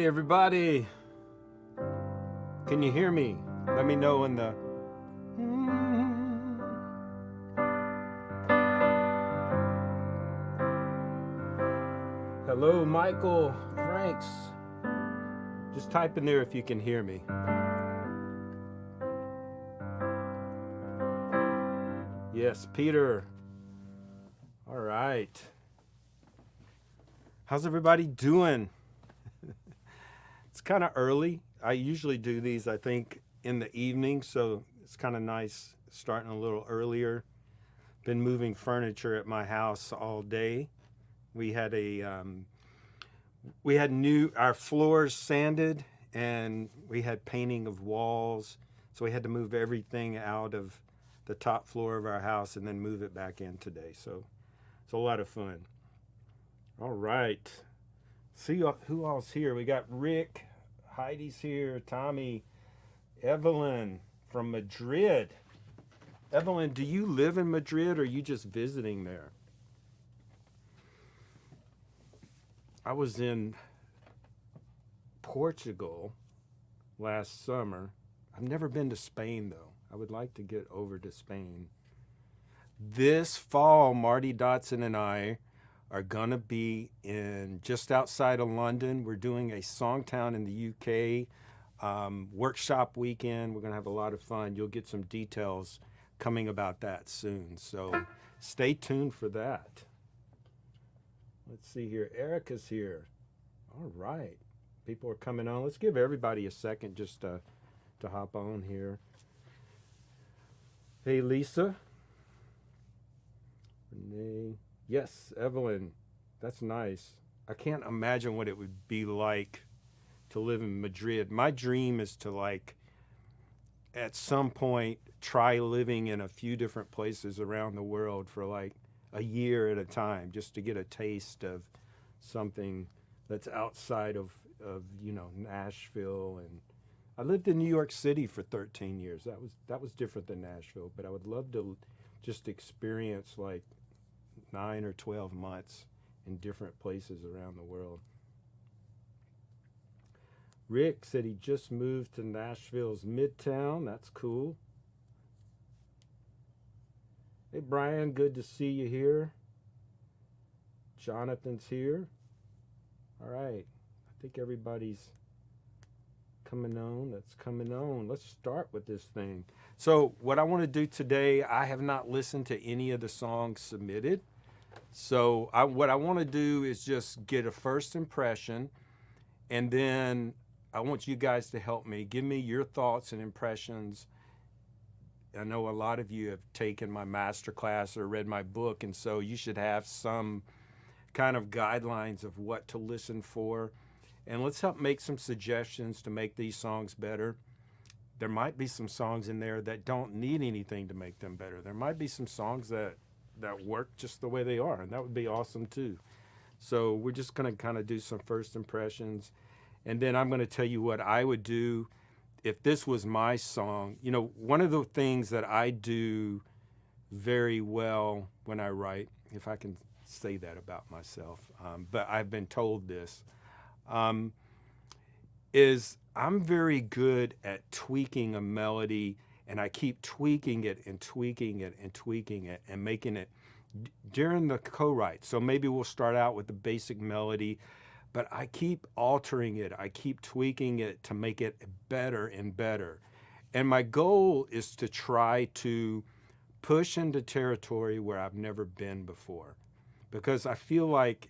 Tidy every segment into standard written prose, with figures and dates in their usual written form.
Hey everybody, can you hear me? Let me know in the... Hello Michael, Franks. Just type in there if you can hear me. Yes, Peter. All right. How's everybody doing? It's kind of early. I usually do these, I think, in the evening, so it's kind of nice starting a little earlier. Been moving furniture at my house all day. We had our floors sanded, and we had painting of walls, so we had to move everything out of the top floor of our house and then move it back in today. So it's a lot of fun. All right. See who else here. We got Rick, Heidi's here, Tommy, Evelyn from Madrid. Evelyn, do you live in Madrid or are you just visiting there? I was in Portugal last summer. I've never been to Spain though. I would like to get over to Spain. This fall, Marty Dotson and I are gonna be in just outside of London. We're doing a SongTown in the UK workshop weekend. We're gonna have a lot of fun. You'll get some details coming about that soon. So stay tuned for that. Let's see here. Erica's here. All right. People are coming on. Let's give everybody a second just to hop on here. Hey, Lisa. Renee. Yes, Evelyn. That's nice. I can't imagine what it would be like to live in Madrid. My dream is to, at some point, try living in a few different places around the world for a year at a time, just to get a taste of something that's outside of Nashville. And I lived in New York City for 13 years. That was different than Nashville, but I would love to just experience 9 or 12 months in different places around the world. Rick said he just moved to Nashville's Midtown. That's cool. Hey, Brian, good to see you here. Jonathan's here. All right. I think everybody's coming on. That's coming on. Let's start with this thing. So what I want to do today, I have not listened to any of the songs submitted. So what I want to do is just get a first impression, and then I want you guys to help me. Give me your thoughts and impressions. I know a lot of you have taken my masterclass or read my book, and so you should have some kind of guidelines of what to listen for. And let's help make some suggestions to make these songs better. There might be some songs in there that don't need anything to make them better. There might be some songs that work just the way they are, and that would be awesome too. So we're just going to kind of do some first impressions, and then I'm going to tell you what I would do if this was my song. One of the things that I do very well when I write, if I can say that about myself, but I've been told this, is I'm very good at tweaking a melody, and I keep tweaking it and tweaking it and tweaking it and making it during the co-write. So maybe we'll start out with the basic melody, but I keep altering it. I keep tweaking it to make it better and better. And my goal is to try to push into territory where I've never been before. Because I feel like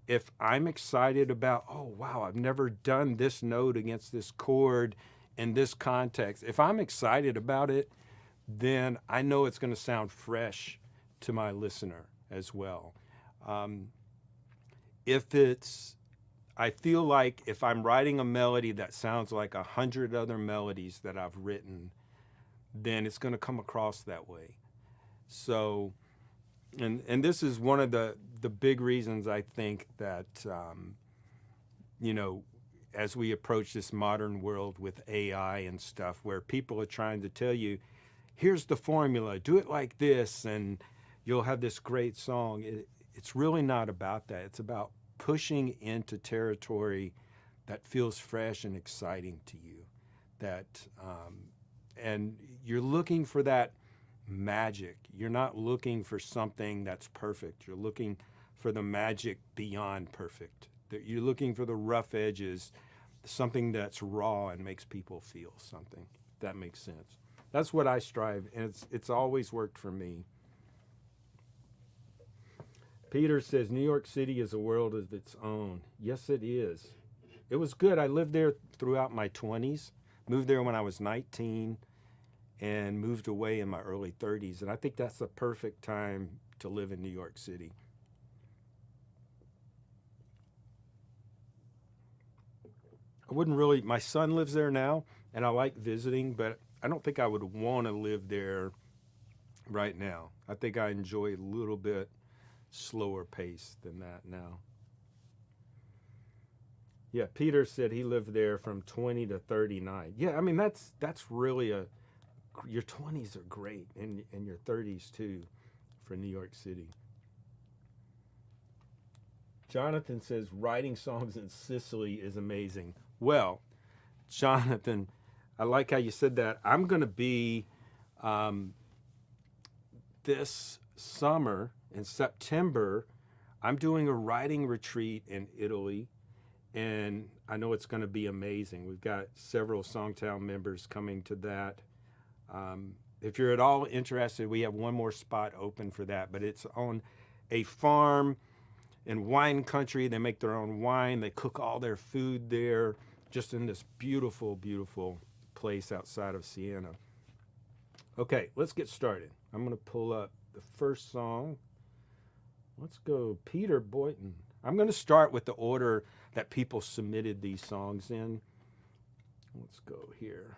if I'm excited about, oh, wow, I've never done this note against this chord in this context, if I'm excited about it, then I know it's going to sound fresh to my listener as well. I feel like if I'm writing a melody that sounds like 100 other melodies that I've written, then it's going to come across that way. So, and this is one of the big reasons I think that, as we approach this modern world with AI and stuff, where people are trying to tell you, here's the formula, do it like this, and you'll have this great song. It's really not about that. It's about pushing into territory that feels fresh and exciting to you, that and you're looking for that magic. You're not looking for something that's perfect. You're looking for the magic beyond perfect. You're looking for the rough edges, something that's raw and makes people feel something, if that makes sense. That's what I strive, and it's always worked for me. Peter says, New York City is a world of its own. Yes, it is. It was good. I lived there throughout my 20s, moved there when I was 19, and moved away in my early 30s. And I think that's the perfect time to live in New York City. I wouldn't really, my son lives there now, and I like visiting, but I don't think I would want to live there right now. I think I enjoy a little bit slower pace than that now. Yeah, Peter said he lived there from 20 to 39. Yeah, I mean, that's really your 20s are great, and your 30s too for New York City. Jonathan says writing songs in Sicily is amazing. Well, Jonathan, I like how you said that. I'm going to be this summer in September, I'm doing a writing retreat in Italy, and I know it's going to be amazing. We've got several SongTown members coming to that. If you're at all interested, we have one more spot open for that, but it's on a farm in wine country. They make their own wine. They cook all their food there, just in this beautiful, beautiful place outside of Siena. Okay, let's get started. I'm going to pull up the first song. Let's go Peter Boynton. I'm going to start with the order that people submitted these songs in. Let's go here.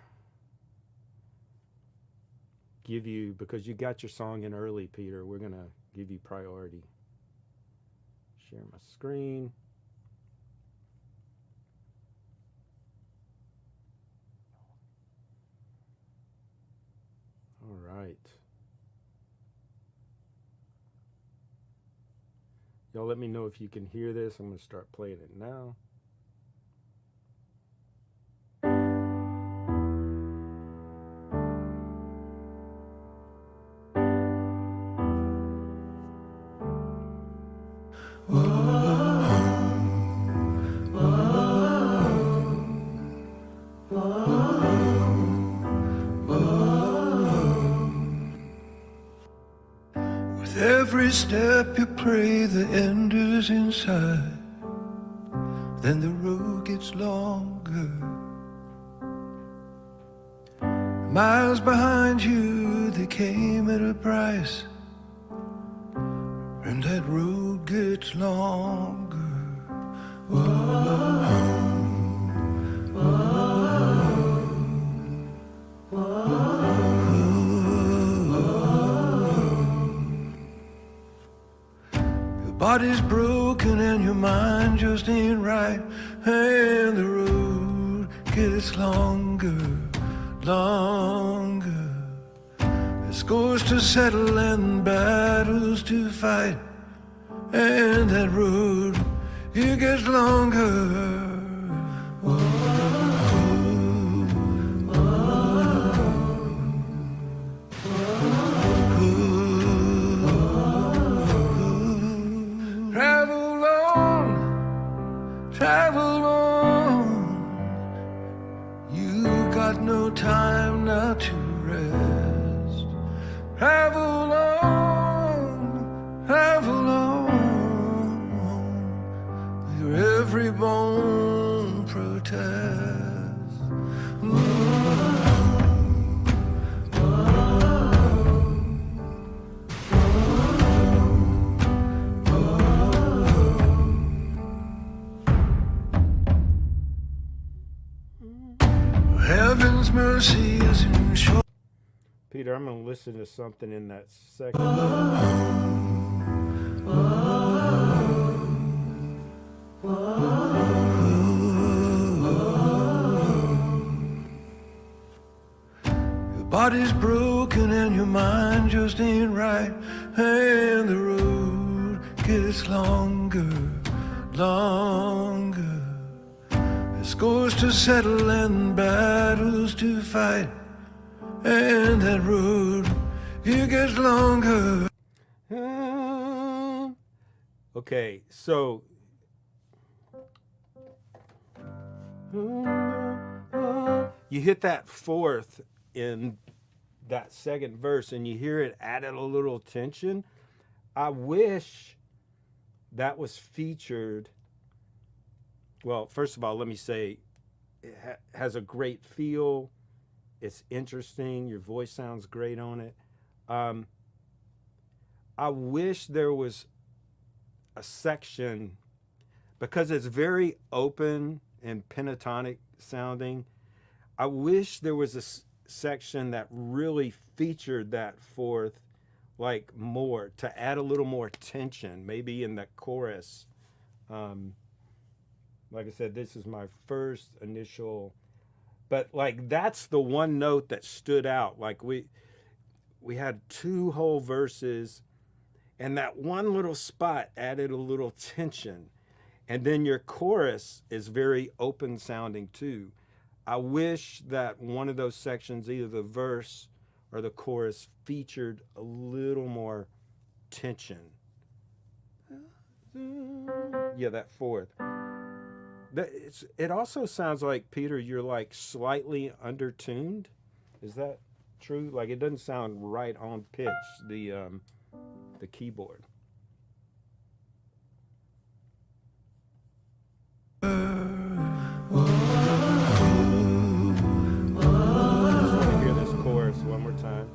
Give you, because you got your song in early, Peter, we're going to give you priority. Share my screen. All right. Y'all let me know if you can hear this. I'm going to start playing it now. With every step you pray, the end is inside. Then the road gets longer. Miles behind you, they came at a price. And that road gets longer. Your body's broken and your mind just ain't right. And the road gets longer, longer. There's scores to settle and battles to fight. And that road, it gets longer. Travel on, travel on. You got no time now to rest. Travel on, travel on. Your every bone protests. Heaven's mercy is in short. Peter, I'm going to listen to something in that second. Your body's broken and your mind just ain't right. And the road gets longer, longer. There's scores to settle and battles to fight, and that road, it gets longer. Okay, so you hit that fourth in that second verse and you hear it added a little tension. I wish that was featured. Well, first of all, let me say it has a great feel. It's interesting. Your voice sounds great on it. I wish there was a section, because it's very open and pentatonic sounding. I wish there was a section that really featured that fourth, like more, to add a little more tension, maybe in the chorus. Like I said, this is my first initial, but like that's the one note that stood out. Like we had 2 whole verses, and that one little spot added a little tension. And then your chorus is very open sounding too. I wish that one of those sections, either the verse or the chorus, featured a little more tension. Yeah, that fourth. It also sounds like, Peter, you're like slightly undertuned. Is that true? Like it doesn't sound right on pitch, the keyboard. Hear this chorus one more time.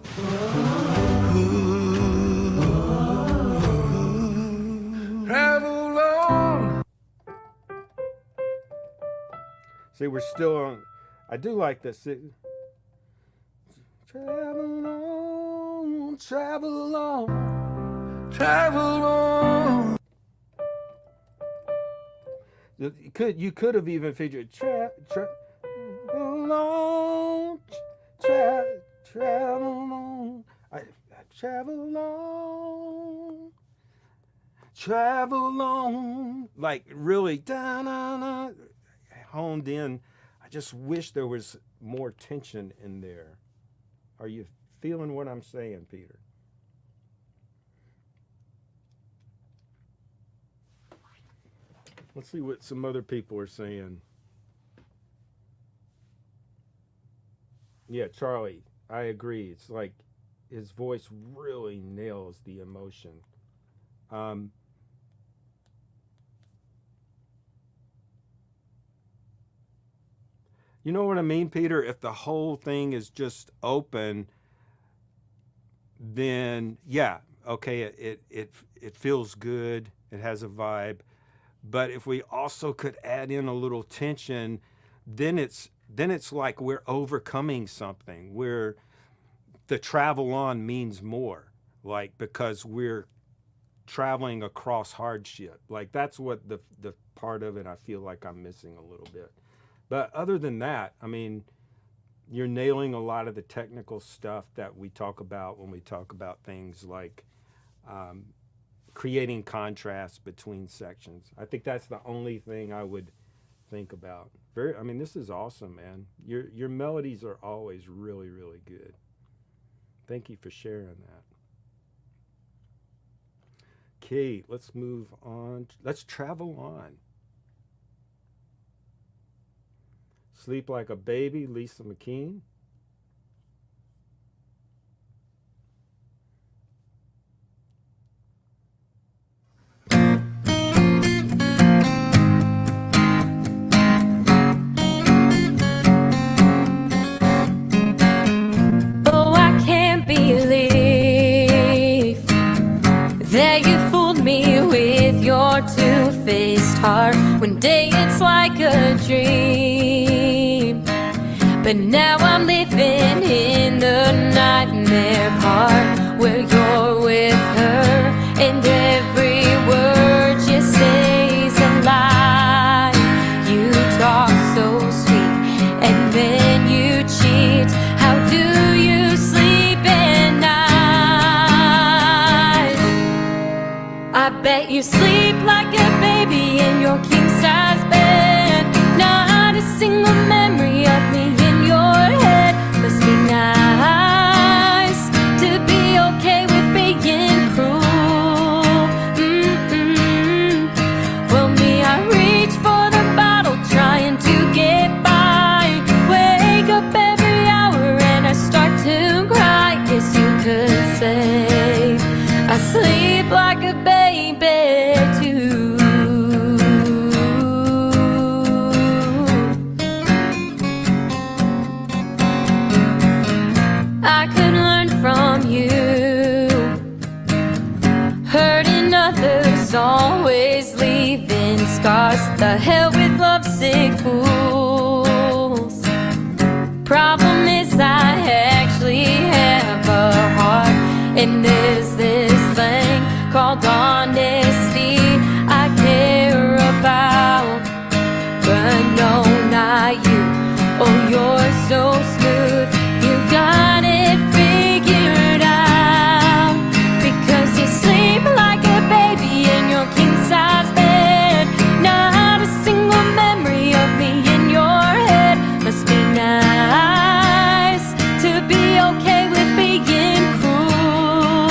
Travel on. See, we're still on. I do like this. Travel on, travel on, Travel on. You could have even featured travel on, travel on. I travel on, travel on. Like really, da-na-na, honed in. I just wish there was more tension in there. Are you feeling what I'm saying, Peter? Let's see what some other people are saying. Yeah, Charlie, I agree. It's like his voice really nails the emotion. You know what I mean, Peter? If the whole thing is just open, then yeah, okay, it feels good. It has a vibe. But if we also could add in a little tension, then it's like we're overcoming something. Where the travel on means more, like because we're traveling across hardship. Like that's what the part of it I feel like I'm missing a little bit. But other than that, I mean, you're nailing a lot of the technical stuff that we talk about when we talk about things like creating contrast between sections. I think that's the only thing I would think about. I mean, this is awesome, man. Your melodies are always really, really good. Thank you for sharing that. Okay, let's move on. Let's travel on. Sleep Like a Baby, Lisa McKean. Oh, I can't believe that you fooled me with your two-faced heart. One day it's like a dream, but now I'm living in the nightmare part where you're with her and every word you say is a lie. You talk so sweet and then you cheat. How do you sleep at night? I bet you sleep like a baby in your king-size bed, not a sleep like a baby too. I could learn from you. Hurting others, always leaving scars. The hell with lovesick fools. Problem is I actually have a heart, and there's this thing called honesty I care about. But no, not you. Oh, you're so smooth. You got it figured out. Because you sleep like a baby in your king-size bed. Not a single memory of me in your head. Must be nice to be okay with being cruel.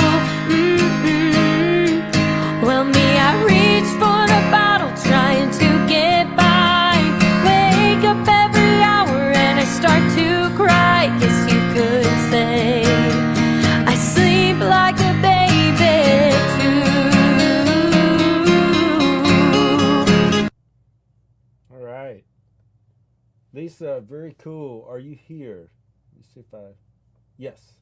Well, me, I reach for the bottle trying to get by. Wake up every hour and I start to cry. Guess you could say I sleep like a baby too. All right. Lisa, very cool. Are you here? Let me see if I. Yes.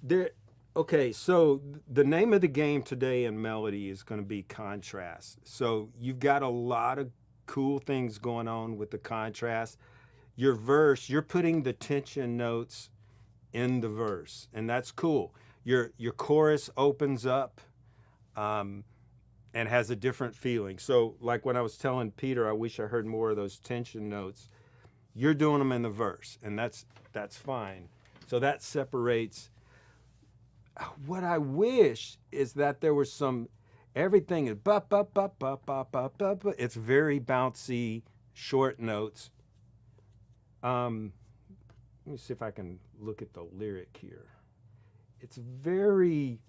There. Okay, so the name of the game today in melody is going to be contrast. So you've got a lot of cool things going on with the contrast. Your verse, you're putting the tension notes in the verse, and that's cool. Your chorus opens up and has a different feeling. So like when I was telling Peter, I wish I heard more of those tension notes. You're doing them in the verse, and that's fine. So that separates. What I wish is that there was some, everything is ba ba ba ba ba ba ba ba. It's very bouncy, short notes. Let me see if I can look at the lyric here. It's very.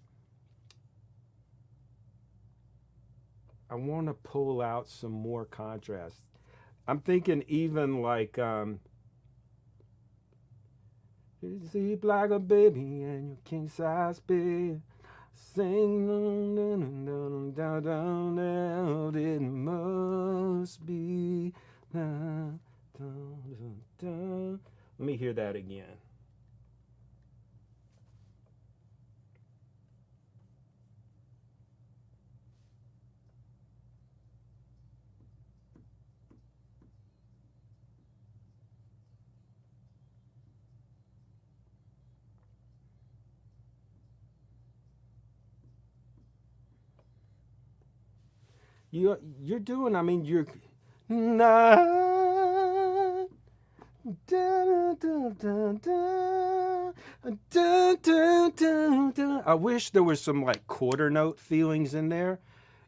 I want to pull out some more contrast. I'm thinking even like. Sleep like a baby in your king size bed. Sing down, it must be. Let me hear that again. You're doing, I mean, you're nah, da, da, da, da, da, da, da, da. I wish there was some like quarter note feelings in there.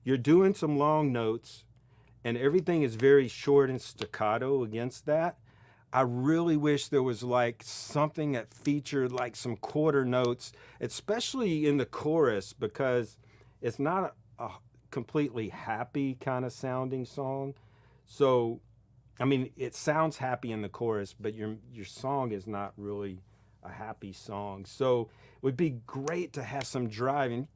You're doing some long notes and everything is very short and staccato against that. I really wish there was like something that featured like some quarter notes, especially in the chorus, because it's not a completely happy kind of sounding song. So, I mean, it sounds happy in the chorus, but your song is not really a happy song. So it would be great to have some driving.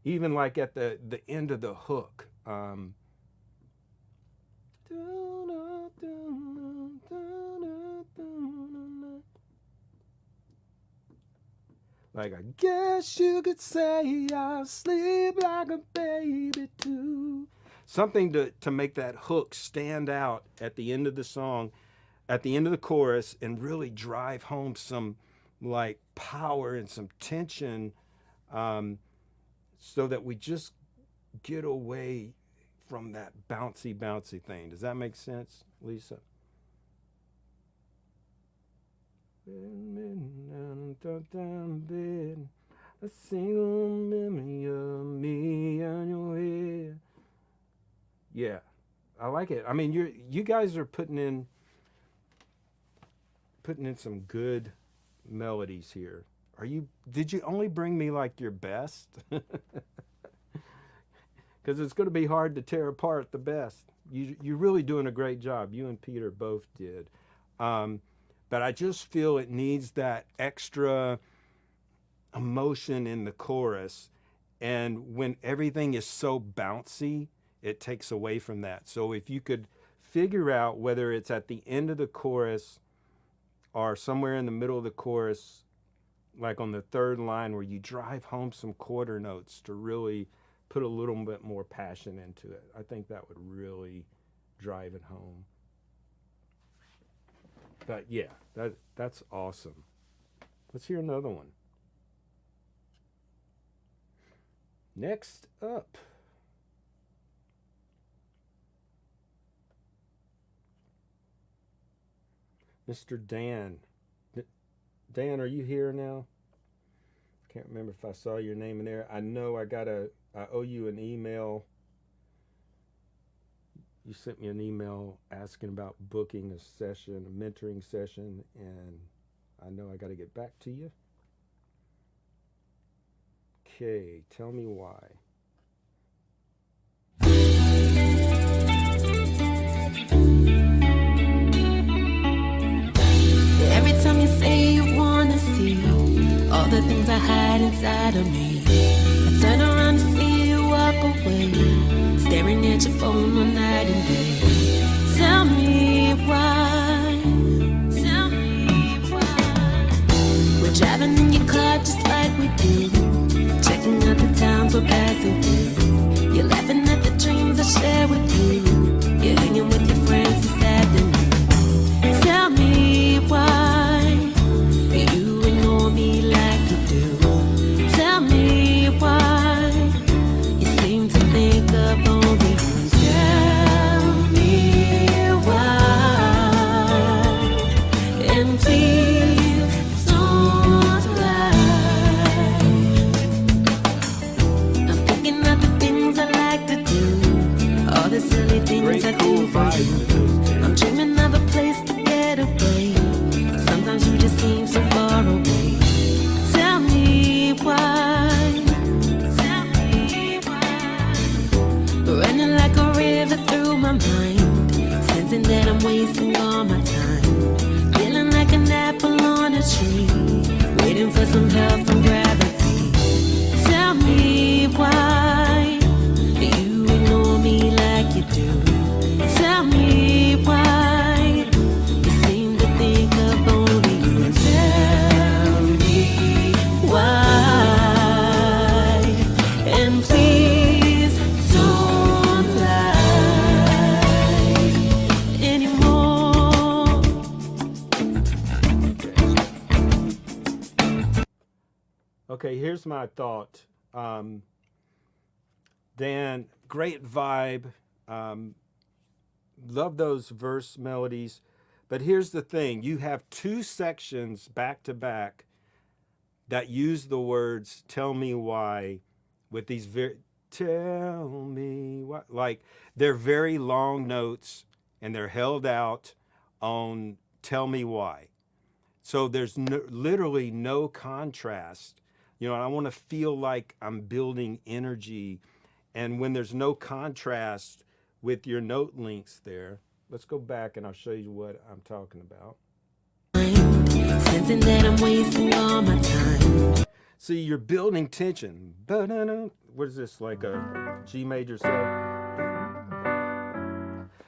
Even like at the end of the hook. Like, I guess you could say I sleep like a baby too. Something to make that hook stand out at the end of the song, at the end of the chorus, and really drive home some like power and some tension, so that we just get away from that bouncy thing. Does that make sense, Lisa? A single memory of me on your head. Yeah, I like it. I mean, you guys are putting in some good melodies here. Did you only bring me like your best? Because it's going to be hard to tear apart the best. You're really doing a great job. You and Peter both did. But I just feel it needs that extra emotion in the chorus. And when everything is so bouncy, it takes away from that. So if you could figure out whether it's at the end of the chorus or somewhere in the middle of the chorus, like on the third line, where you drive home some quarter notes to really put a little bit more passion into it, I think that would really drive it home. But yeah, that's awesome. Let's hear another one. Next up, Mr. Dan. Dan, are you here now? Can't remember if I saw your name in there. I know I owe you an email. You sent me an email asking about booking a session, a mentoring session, and I know I got to get back to you. Okay, tell me why. Every time you say you wanna see all the things I hide inside of me, I turn around to see you walk away, staring at your phone all night and day. Tell me why. Tell me why. We're driving in your car just like we do, checking out the towns we're passing through. You're laughing at the dreams I share with you. You're hanging with your friends this afternoon. Tell me why you ignore me like you do. Tell me why you seem to think of only you. Tell me why, and please don't lie. I'm thinking of the things I like to do, all the silly things I do for you. I'm dreaming of a place to get away. Sometimes you just seem so far away. Tell me why. Tell me why. Running like a river through my mind, sensing that I'm wasting all my time. Feeling like an apple on a tree, waiting for some help from gravity. Tell me why you ignore me like you do. Tell me why you seem to think of only you. Tell me why, and please don't lie anymore. Okay, here's my thought. Dan, great vibe. Love those verse melodies. But here's the thing. You have two sections back to back that use the words tell me why with these tell me why. Like they're very long notes and they're held out on tell me why. So there's literally no contrast. You know, I want to feel like I'm building energy. And when there's no contrast with your note links there, let's go back and I'll show you what I'm talking about. Sensing that I'm wasting all my time. See, you're building tension. What is this, like a G major 7?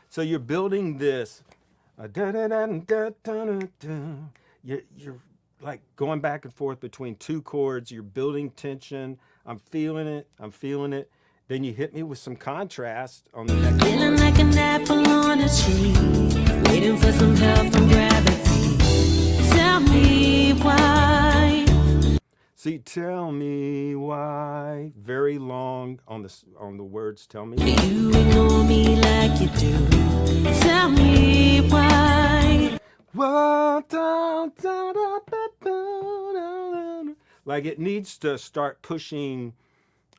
So you're building this. You're like going back and forth between two chords. You're building tension. I'm feeling it. I'm feeling it. Then you hit me with some contrast on the next Feeling chord. like an apple on a tree, waiting for some help from gravity. Tell me why. See, tell me why. Very long on the words. Tell me. You ignore me like you do. Tell me why. Like it needs to start pushing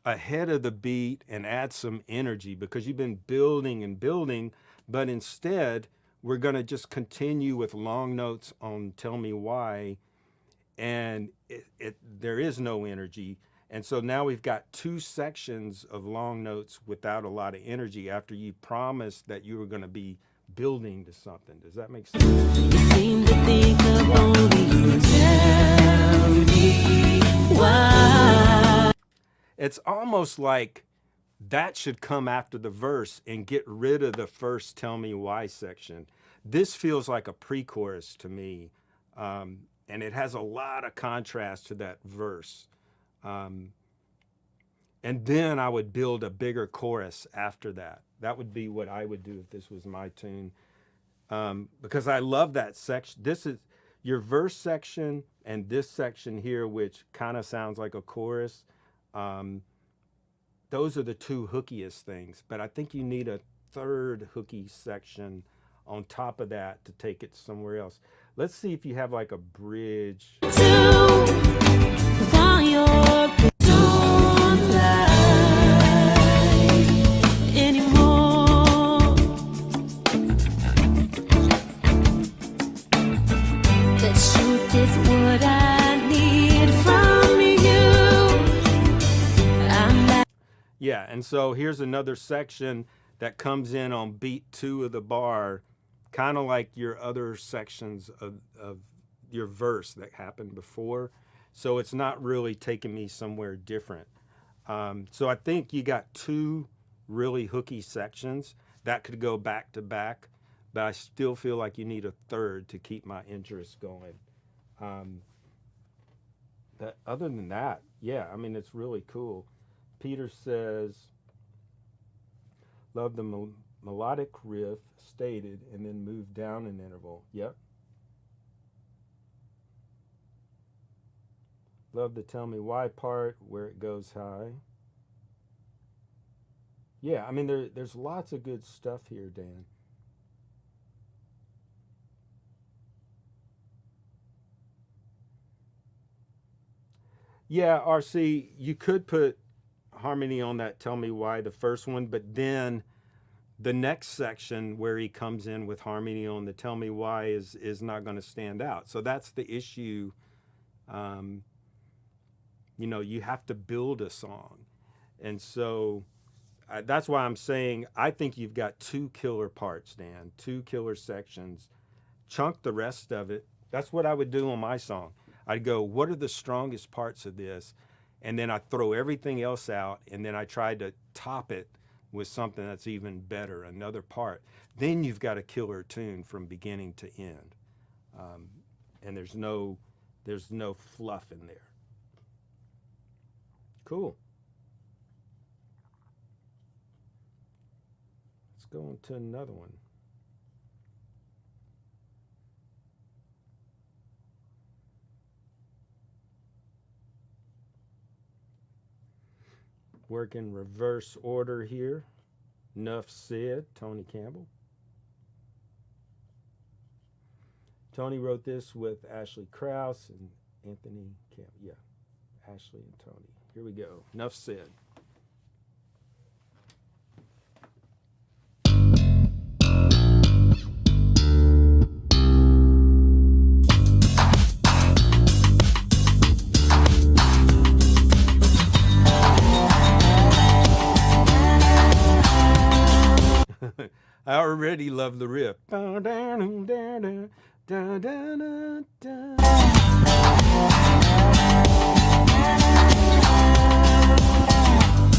ahead of the beat and add some energy because you've been building and building, but instead we're going to just continue with long notes on tell me why, and there is no energy. And so now we've got 2 sections of long notes without a lot of energy after you promised that you were going to be building to something. Does that make sense? You seem to think of only you. Tell me why. It's almost like that should come after the verse and get rid of the first tell me why section. This feels like a pre-chorus to me, and it has a lot of contrast to that verse. And then I would build a bigger chorus after that. That would be what I would do if this was my tune, because I love that section. This is your verse section and this section here, which kind of sounds like a chorus. Those are the 2 hookiest things, but I think you need a 3rd hooky section on top of that to take it somewhere else. Let's see if you have like a bridge. While you're don't lie anymore. The truth is what I need from you. I'm not. Yeah, and so here's another section that comes in on beat 2 of the bar, kind of like your other sections of your verse that happened before. So it's not really taking me somewhere different. So I think you got 2 really hooky sections that could go back to back, but I still feel like you need a 3rd to keep my interest going. Other than that, yeah, I mean, it's really cool. Peter says, love the melodic riff stated and then move down an interval. Yep. Love the tell me why part where it goes high. Yeah, I mean, there's lots of good stuff here, Dan. Yeah, RC, you could put harmony on that tell me why, the first one, but then the next section where he comes in with harmony on the tell me why is not going to stand out. So that's the issue. You know, you have to build a song. And so that's why I'm saying I think you've got 2 killer parts, Dan, 2 killer sections. Chunk the rest of it. That's what I would do on my song. I'd go, what are the strongest parts of this? And then I throw everything else out, and then I try to top it with something that's even better, another part. Then you've got a killer tune from beginning to end. And there's no fluff in there. Cool. Let's go on to another one. Work in reverse order here. Nuff said, Tony Campbell. Tony wrote this with Ashley Krauss and Anthony Campbell. Yeah, Ashley and Tony. Here we go. Nuff said. I already love the riff.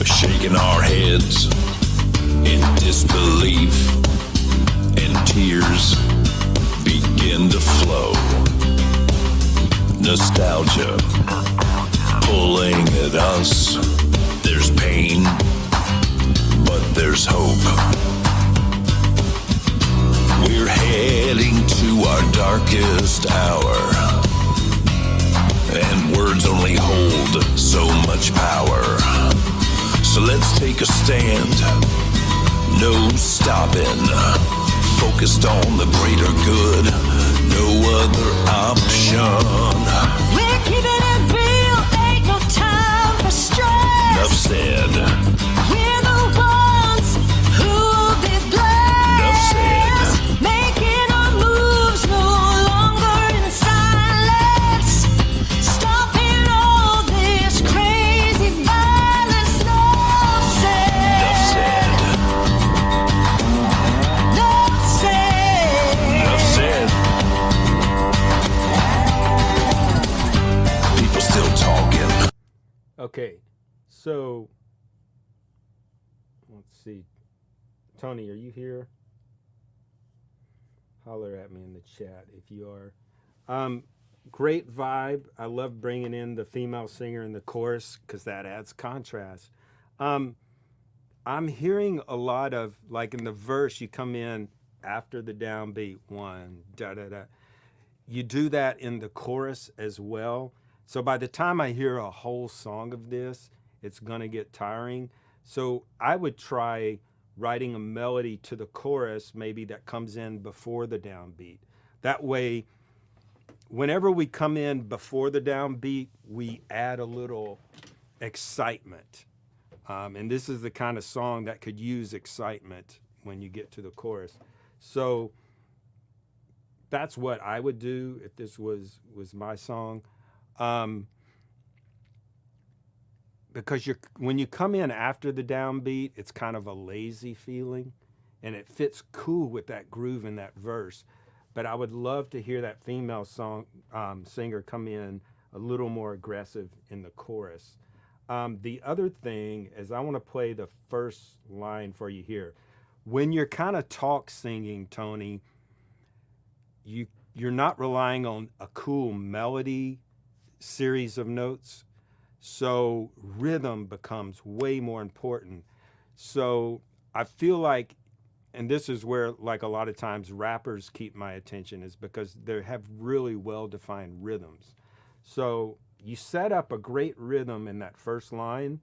Shaking our heads in disbelief, and tears begin to flow. Nostalgia pulling at us. There's pain, but there's hope. We're heading to our darkest hour, and words only hold so much power. So let's take a stand, no stopping, focused on the greater good, no other option. We're keeping it real, ain't no time for stress. Enough said. We're the ones who'll be blessed. Enough said. Making our moves no longer in silence. Stopping all this crazy Okay, so let's see. Tony, are you here? Holler at me in the chat if you are. Great vibe. I love bringing in the female singer in the chorus because that adds contrast. I'm hearing a lot of, like in the verse, you come in after the downbeat, one, da da da. You do that in the chorus as well. So by the time I hear a whole song of this, it's gonna get tiring. So I would try writing a melody to the chorus, maybe that comes in before the downbeat. That way, whenever we come in before the downbeat, we add a little excitement. And this is the kind of song that could use excitement when you get to the chorus. So that's what I would do if this was my song. Because when you come in after the downbeat, it's kind of a lazy feeling, and it fits cool with that groove in that verse. But I would love to hear that female singer come in a little more aggressive in the chorus. The other thing is I want to play the first line for you here. When you're kind of talk singing, Tony, you're not relying on a cool melody series of notes. So rhythm becomes way more important. So I feel like, and this is where like a lot of times rappers keep my attention, is because they have really well-defined rhythms. So you set up a great rhythm in that first line.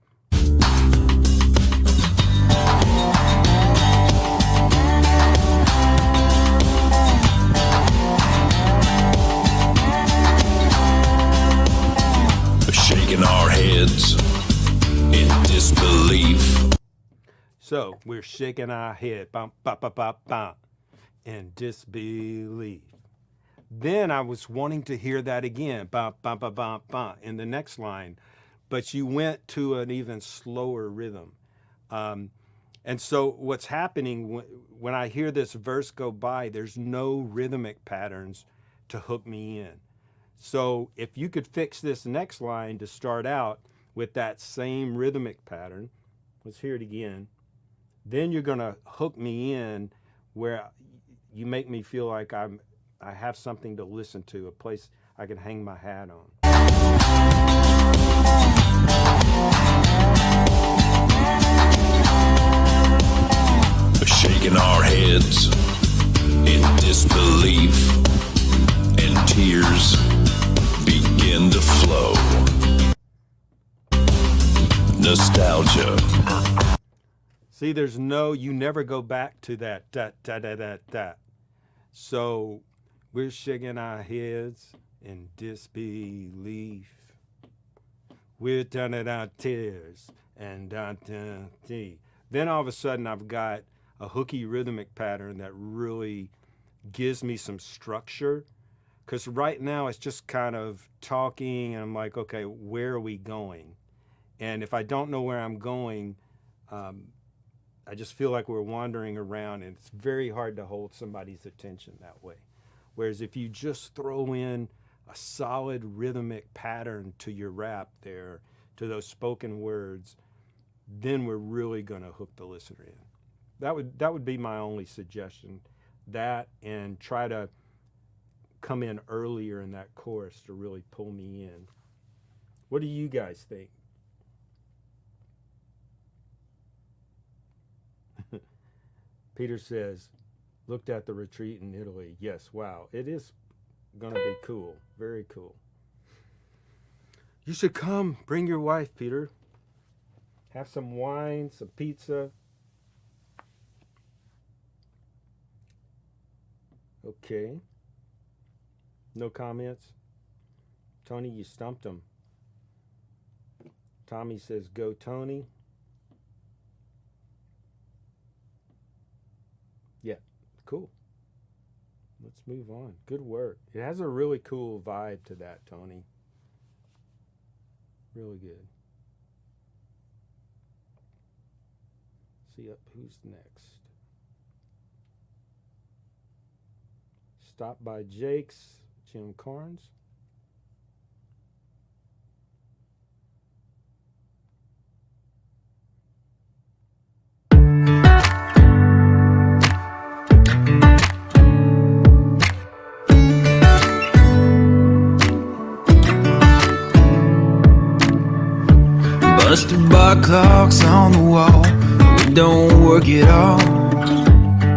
Shaking our heads in disbelief. So we're shaking our head, bum, ba, ba, ba, ba, in disbelief. Then I was wanting to hear that again, ba, ba, ba, ba, ba, in the next line, but you went to an even slower rhythm. And so what's happening when I hear this verse go by, there's no rhythmic patterns to hook me in. So if you could fix this next line to start out with that same rhythmic pattern, let's hear it again, then you're gonna hook me in where you make me feel like I have something to listen to, a place I can hang my hat on. Shaking our heads in disbelief, and tears begin to flow. Nostalgia. See, you never go back to that da da da da da. So we're shaking our heads in disbelief. We're turning our tears and then all of a sudden I've got a hooky rhythmic pattern that really gives me some structure. Because right now it's just kind of talking and I'm like, okay, where are we going? And if I don't know where I'm going, I just feel like we're wandering around, and it's very hard to hold somebody's attention that way. Whereas if you just throw in a solid rhythmic pattern to your rap there, to those spoken words, then we're really gonna hook the listener in. That would be my only suggestion. That, and try to come in earlier in that chorus to really pull me in. What do you guys think? Peter says, looked at the retreat in Italy. Yes, wow, it is gonna be cool, very cool. You should come, bring your wife, Peter. Have some wine, some pizza. Okay. No comments? Tony, you stumped him. Tommy says, go Tony. Yeah, cool. Let's move on. Good work. It has a really cool vibe to that, Tony. Really good. See up who's next. Stop by Jake's, Jim Carnes. bar clocks on the wall, we don't work at all.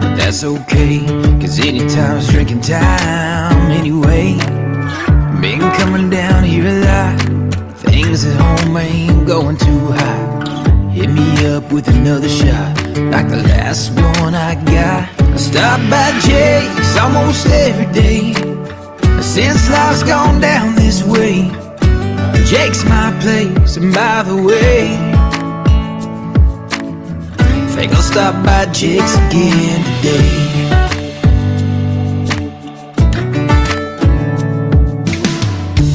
But that's okay, cause anytime's drinking time anyway. Been coming down here a lot, things at home ain't going too hot. Hit me up with another shot, like the last one I got. I stop by Jake's almost every day, since life's gone down this way. Jake's my place, and by the way, think I'll stop by Jake's again today.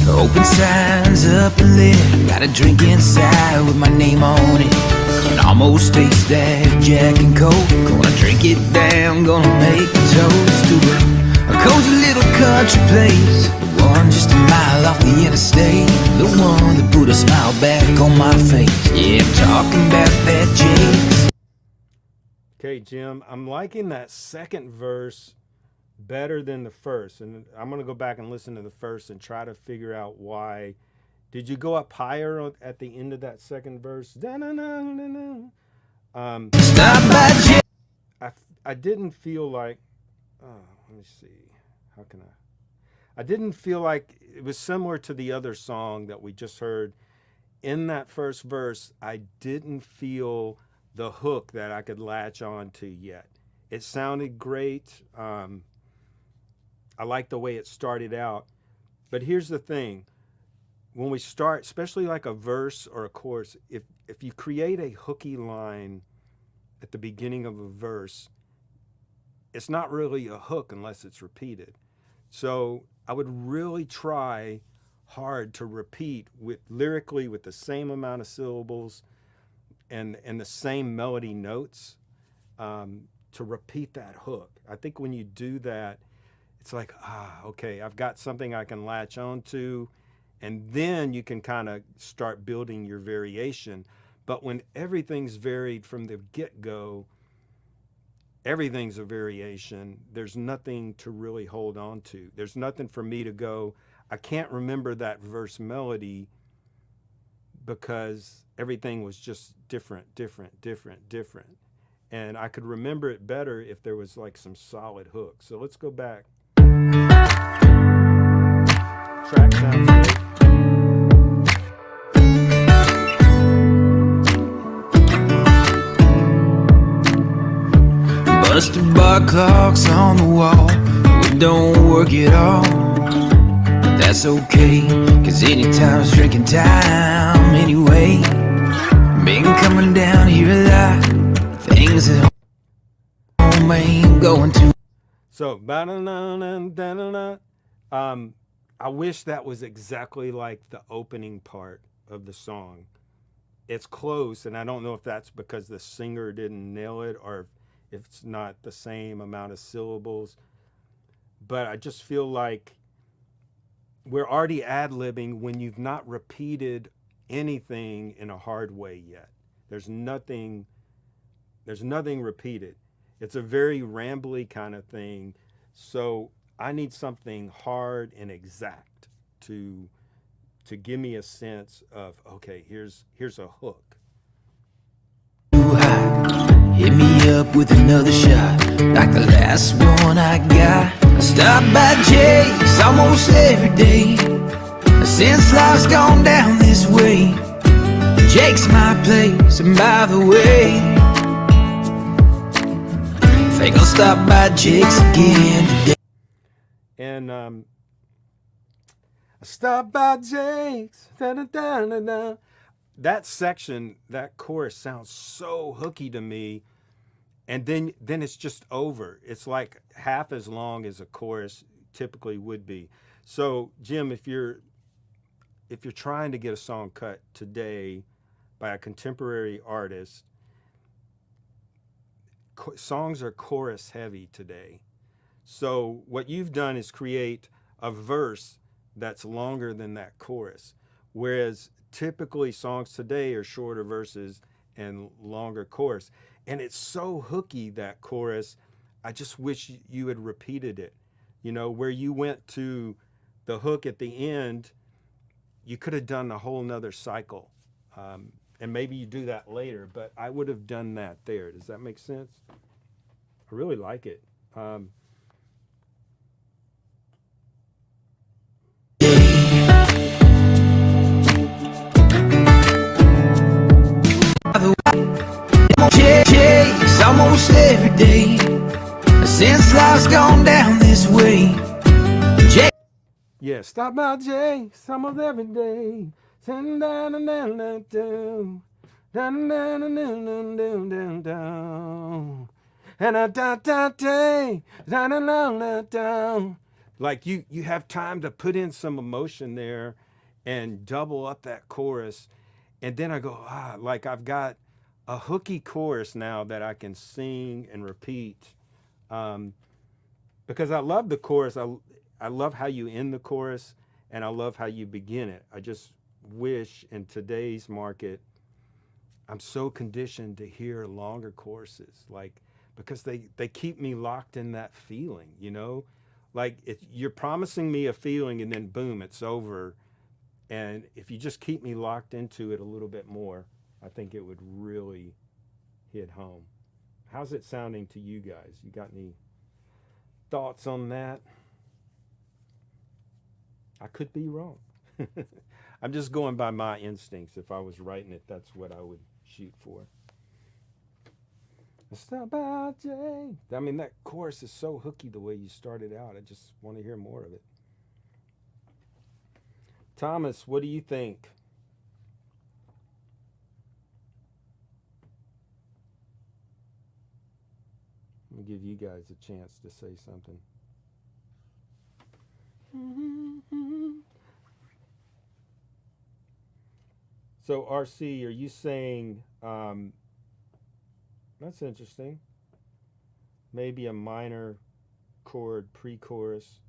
Open signs up and lit, got a drink inside with my name on it. Can almost taste that Jack and Coke. Gonna drink it down, gonna make a toast to a cozy little country place, the one just a mile off the interstate, the one that put a smile back on my face. Yeah, I'm talking about that Jake's. Okay, Jim, I'm liking that second verse better than the first, and I'm going to go back and listen to the first and try to figure out why. Did you go up higher at the end of that second verse? Da-na-na-na-na. Stop by Jake's. I didn't feel like, let me see, how can I didn't feel like it was similar to the other song that we just heard. In that first verse, I didn't feel the hook that I could latch on to yet. It sounded great. I like the way it started out. But here's the thing. When we start, especially like a verse or a chorus, if you create a hooky line at the beginning of a verse, it's not really a hook unless it's repeated. So I would really try hard to repeat lyrically with the same amount of syllables and the same melody notes, to repeat that hook. I think when you do that, it's like, okay, I've got something I can latch on to, and then you can kind of start building your variation. But when everything's varied from the get-go, everything's a variation. There's nothing to really hold on to. There's nothing for me to go, I can't remember that verse melody because everything was just different. And I could remember it better if there was like some solid hook. So let's go back. Track sounds great. Busted bar clocks on the wall, we don't work at all. But that's okay, cause anytime's drinking time anyway. Been coming down here a lot, things at home ain't going too. So, I wish that was exactly like the opening part of the song. It's close, and I don't know if that's because the singer didn't nail it or if it's not the same amount of syllables. But I just feel like we're already ad-libbing when you've not repeated anything in a hard way yet. There's nothing repeated. It's a very rambly kind of thing. So I need something hard and exact to give me a sense of, okay, here's a hook. Hit me up with another shot, like the last one I got. I stop by Jake's almost every day, since life's gone down this way. Jake's my place, and by the way, think I'll stop by Jake's again today. And I stop by Jake's. Da-da-da-da-da. That section, that chorus sounds so hooky to me. And then it's just over. It's like half as long as a chorus typically would be. So, Jim, if you're trying to get a song cut today by a contemporary artist, songs are chorus heavy today. So what you've done is create a verse that's longer than that chorus. Whereas typically songs today are shorter verses and longer chorus. And it's so hooky, that chorus. I just wish you had repeated it. You know, where you went to the hook at the end, you could have done a whole nother cycle. and maybe you do that later, but I would have done that there. Does that make sense? I really like it. Chase almost every day since life's gone down this way. Yeah, stop by Jay, almost every day. Send down and down, down, down, down, down, down, down, down, down, and a da da da, down, down, down, down. Like you have time to put in some emotion there, and double up that chorus, and then I go like I've got a hooky chorus now that I can sing and repeat, because I love the chorus. I love how you end the chorus, and I love how you begin it. I just wish in today's market, I'm so conditioned to hear longer choruses, like because they keep me locked in that feeling, you know, like you're promising me a feeling and then boom, it's over. And if you just keep me locked into it a little bit more, I think it would really hit home. How's it sounding to you guys? You got any thoughts on that? I could be wrong. I'm just going by my instincts. If I was writing it, that's what I would shoot for. Stop by Jay. I mean, that chorus is so hooky the way you started out. I just want to hear more of it. Thomas, what do you think? Let me give you guys a chance to say something. So, RC, are you saying, that's interesting, maybe a minor chord pre-chorus?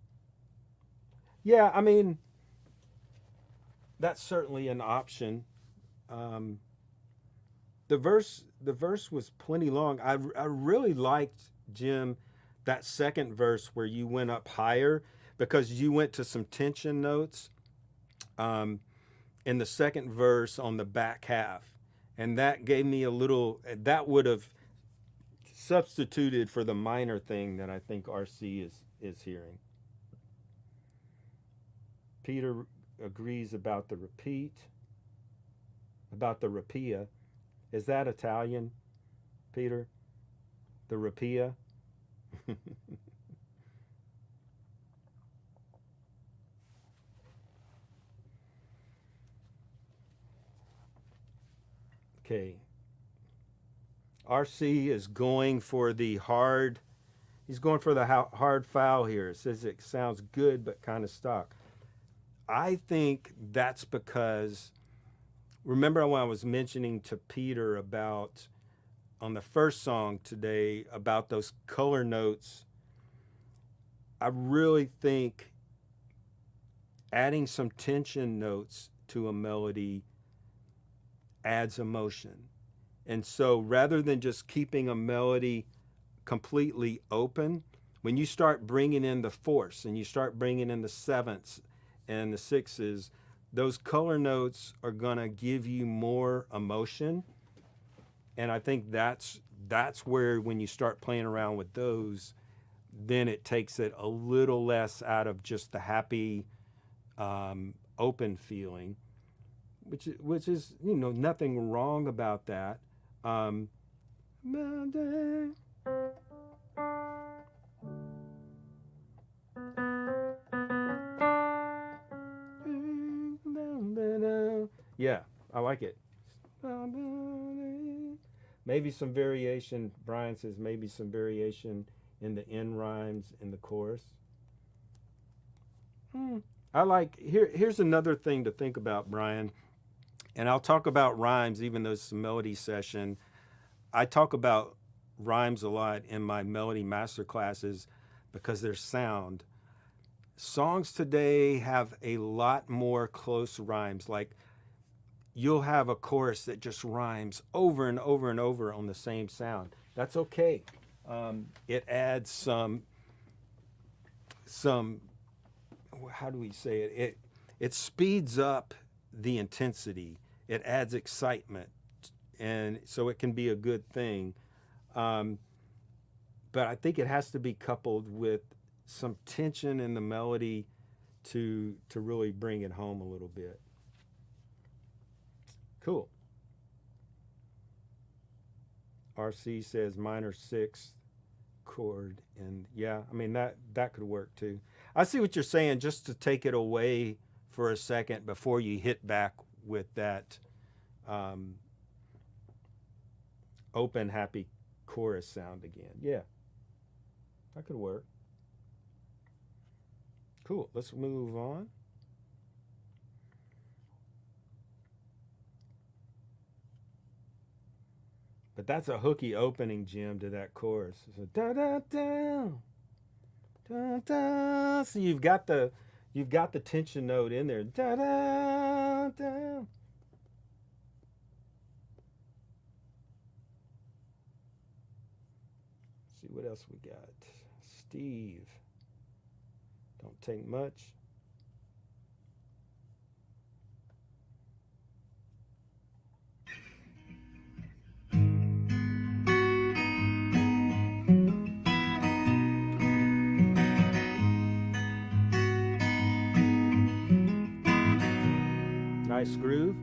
Yeah, I mean, that's certainly an option. The verse was plenty long. I really liked, Jim, that second verse where you went up higher, because you went to some tension notes in the second verse on the back half. And that gave me a little, that would have substituted for the minor thing that I think RC is hearing. Peter agrees about the repeat, about the rapia. Is that Italian, Peter? The rapia? Okay. RC is going for the hard, he's going for the hard foul here. It says it sounds good, but kind of stock. I think that's because, remember when I was mentioning to Peter about, on the first song today, about those color notes, I really think adding some tension notes to a melody adds emotion. And so rather than just keeping a melody completely open, when you start bringing in the fourths and you start bringing in the sevenths and the sixes, those color notes are gonna give you more emotion. And I think that's where, when you start playing around with those, then it takes it a little less out of just the happy, open feeling, which is, you know, nothing wrong about that. Yeah, I like it. Maybe some variation, Brian says, maybe some variation in the end rhymes in the chorus. I like, here's another thing to think about, Brian. And I'll talk about rhymes, even though it's a melody session. I talk about rhymes a lot in my melody master classes because their sound. Songs today have a lot more close rhymes. Like, you'll have a chorus that just rhymes over and over and over on the same sound. That's okay. It adds some, how do we say it? It speeds up the intensity. It adds excitement and so it can be a good thing. But I think it has to be coupled with some tension in the melody to really bring it home a little bit. Cool. RC says minor 6th chord, and yeah, I mean that could work too. I see what you're saying, just to take it away for a second before you hit back with that open happy chorus sound again. Yeah, that could work. Cool, let's move on. But that's a hooky opening, Jim, to that chorus. It's a da da da da da. So you've got the tension note in there. Da da da. See what else we got. Steve. Don't take much. Nice groove.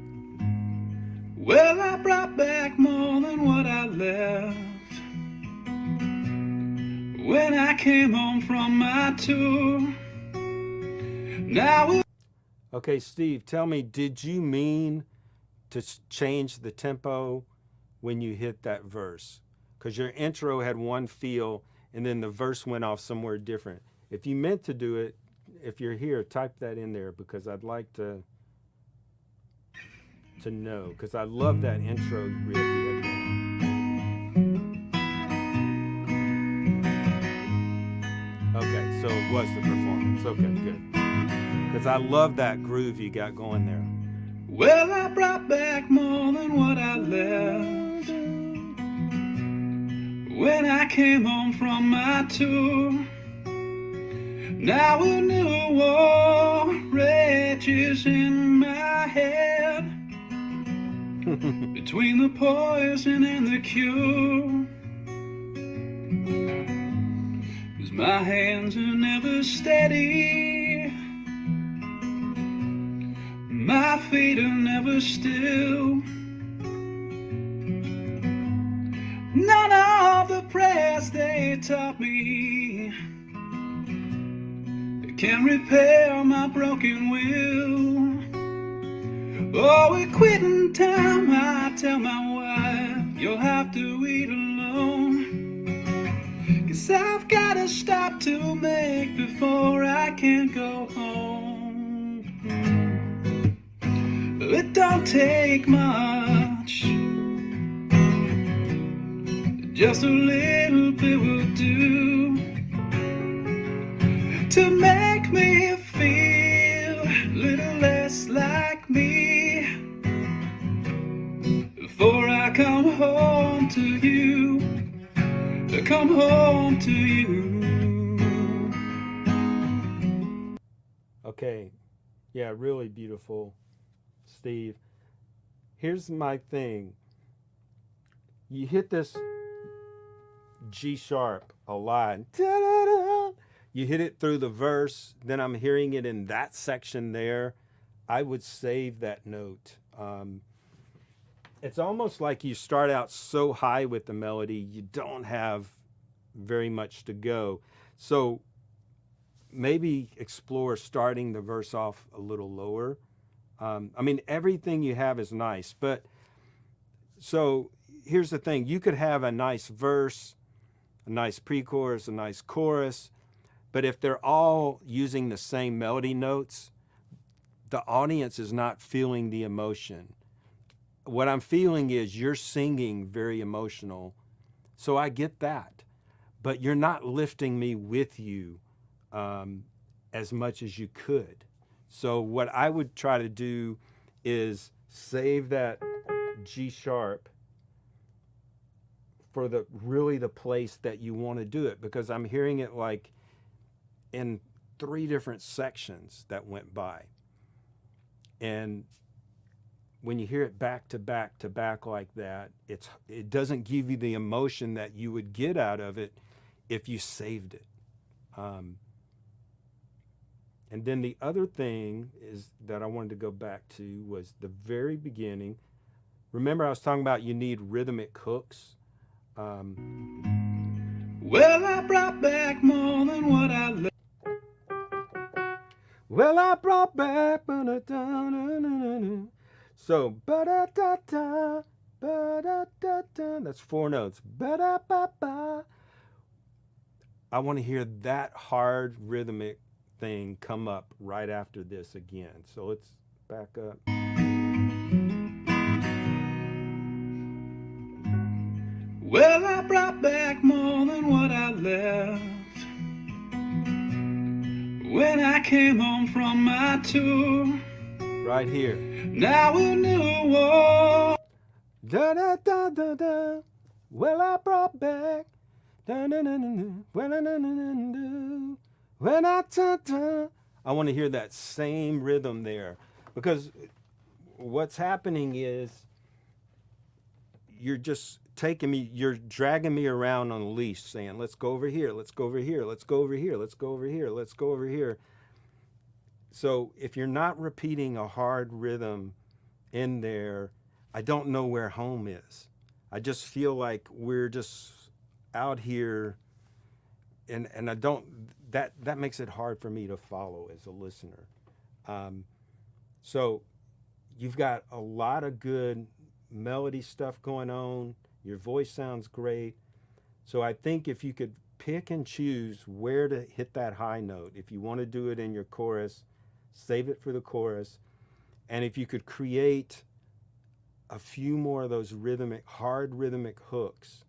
Well, I brought back more than what I left when I came home from my tour. Now, okay, Steve, tell me, did you mean to change the tempo when you hit that verse? Because your intro had one feel and then the verse went off somewhere different. If you meant to do it, if you're here, type that in there, because I'd like to know, because I love that intro riff you had going. Okay, so it was the performance. Okay, good. Because I love that groove you got going there. well, I brought back more than what I left when I came home from my tour. Now a new war rages in my head, between the poison and the cure. 'Cause my hands are never steady, my feet are never still. None of the prayers they taught me can repair my broken will. Oh, at quitting time, I tell my wife, you'll have to eat alone. 'Cause I've gotta stop to make before I can go home. It don't take much, just a little bit will do, to make me feel a little less like me, before I come home to you, come home to you. Okay, yeah, really beautiful, Steve. Here's my thing. You hit this G sharp a lot. Da-da-da. You hit it through the verse, then I'm hearing it in that section there. I would save that note. It's almost like you start out so high with the melody, you don't have very much to go. So maybe explore starting the verse off a little lower. I mean, everything you have is nice, but so here's the thing. You could have a nice verse, a nice pre-chorus, a nice chorus, but if they're all using the same melody notes, the audience is not feeling the emotion. What I'm feeling is you're singing very emotional, so I get that, but you're not lifting me with you as much as you could. So what I would try to do is save that G sharp for the place that you want to do it, because I'm hearing it like in 3 different sections that went by. And when you hear it back to back to back like that, it doesn't give you the emotion that you would get out of it if you saved it. And then the other thing is that I wanted to go back to was the very beginning. Remember I was talking about you need rhythmic hooks. Well, I brought back more than what I left. Well, I brought back. So, ba-da-da-da, ba-da-da-da. That's 4 notes. Ba-da-ba-ba. I want to hear that hard rhythmic thing come up right after this again. So let's back up. Well, I brought back more than what I left when I came home from my tour. Right here. Now a new war. Da da da da da. Well, I brought back. Da da da da da. When I ta ta. I want to hear that same rhythm there, because what's happening is you're just taking me, you're dragging me around on a leash, saying, "Let's go over here. Let's go over here. Let's go over here. Let's go over here. Let's go over here." So if you're not repeating a hard rhythm in there, I don't know where home is. I just feel like we're just out here, and I don't, that makes it hard for me to follow as a listener. So you've got a lot of good melody stuff going on. Your voice sounds great. So I think if you could pick and choose where to hit that high note, if you want to do it in your chorus, save it for the chorus. And if you could create a few more of those hard rhythmic hooks,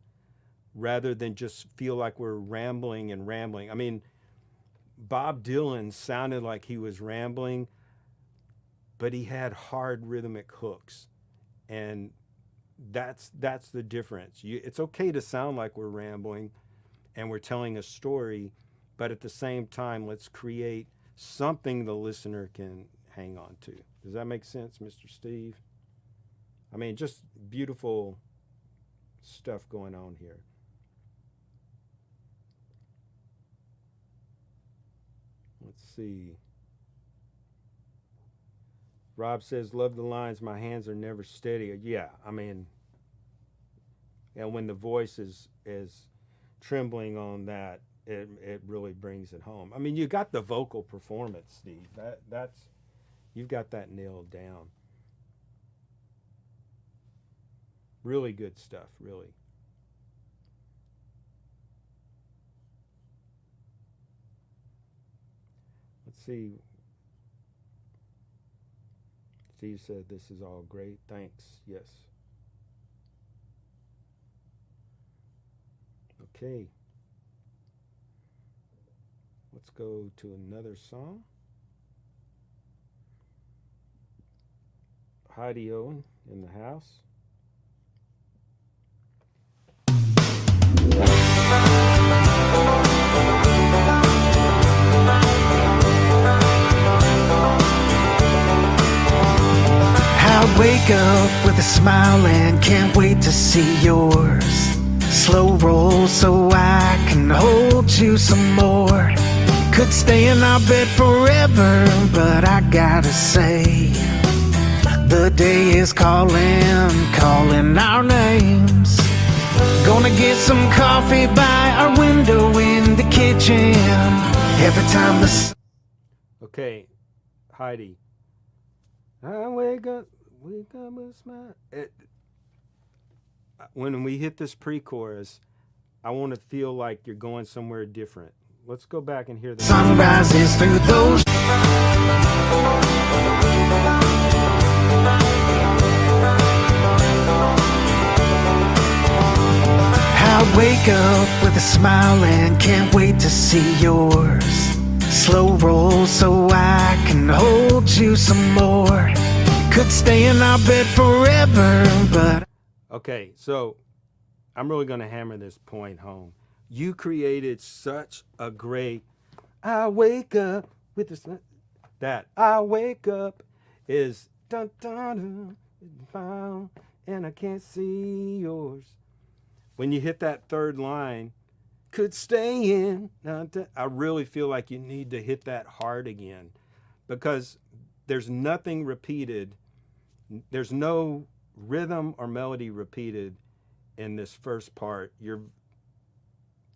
rather than just feel like we're rambling and rambling. I mean, Bob Dylan sounded like he was rambling, but he had hard rhythmic hooks. And that's the difference. It's okay to sound like we're rambling and we're telling a story, but at the same time, let's create something the listener can hang on to. Does that make sense, Mr. Steve? I mean, just beautiful stuff going on here. Let's see. Rob says, love the lines, my hands are never steady. Yeah, I mean, and when the voice is trembling on that, it really brings it home. I mean, you got the vocal performance, Steve. That's you've got that nailed down. Really good stuff, really. Let's see. Steve said, this is all great. Thanks. Yes. Okay. Let's go to another song. Heidi Owen in the house. I wake up with a smile and can't wait to see yours. Slow roll so I can hold you some more. Could stay in our bed forever, but I gotta say, the day is calling our names. Gonna get some coffee by our window in the kitchen. Every time the Okay, Heidi. I wake up with a smile. When we hit this pre-chorus, I want to feel like you're going somewhere different. Let's go back and hear the sun rises through those. I wake up with a smile and can't wait to see yours. Slow roll so I can hold you some more. Could stay in our bed forever, but... Okay, so I'm really going to hammer this point home. You created such a great, I wake up with this, that I wake up is dun dun dun, smile, and I can't see yours. When you hit that third line, could stay in. I really feel like you need to hit that hard again because there's nothing repeated. There's no rhythm or melody repeated in this first part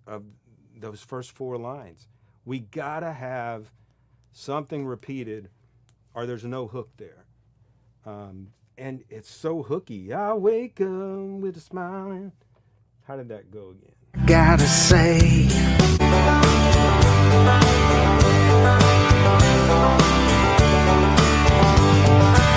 of those first four lines. We gotta have something repeated or there's no hook there. And it's so hooky. I wake up with a smiling. How did that go again? Gotta say,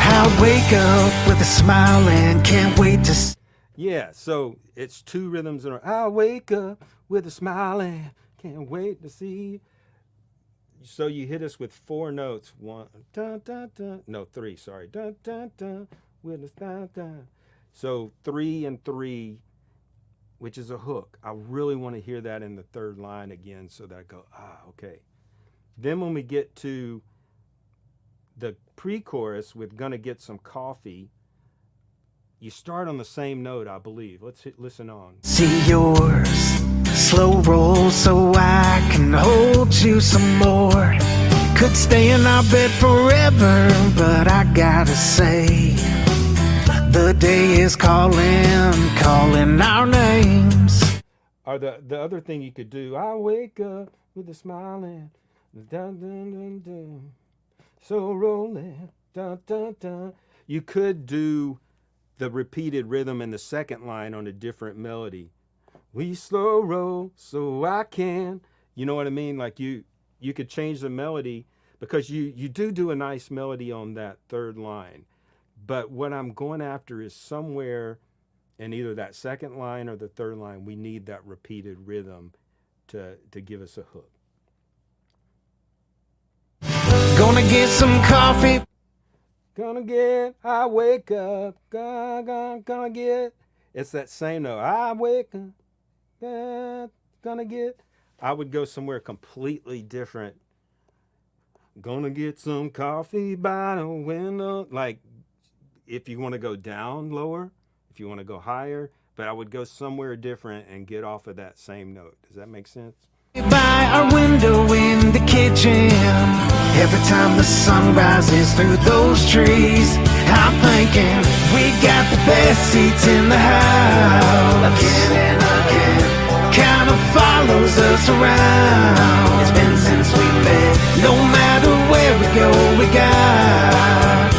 I wake up with a smile and can't wait to. Yeah, so it's two rhythms in a row. I wake up with a smile and can't wait to see. So you hit us with four notes. One, dun, dun, dun. No, three, sorry. Dun, dun, dun, with a dun, dun. So 3 and 3, which is a hook. I really want to hear that in the third line again so that I go, okay. Then when we get to the pre-chorus with Gonna Get Some Coffee, you start on the same note, I believe. Listen on. See yours, slow roll so I can hold you some more. Could stay in our bed forever, but I gotta say, the day is calling our names. Or the other thing you could do, I wake up with a smile and dun dun dun dun, so rolling, dun dun dun. You could do the repeated rhythm in the second line on a different melody. We slow roll so I can, you know what I mean? Like you could change the melody because you do a nice melody on that third line. But what I'm going after is somewhere in either that second line or the third line, we need that repeated rhythm to give us a hook. Gonna get some coffee. I wake up, gonna get. It's that same note. I wake up, gonna get. I would go somewhere completely different. Gonna get some coffee by the window. Like, if you want to go down lower, if you want to go higher, but I would go somewhere different and get off of that same note. Does that make sense? By our window in the kitchen, every time the sun rises through those trees, I'm thinking we got the best seats in the house. Again and again, kind of follows us around. It's been since we met. No matter where we go, we got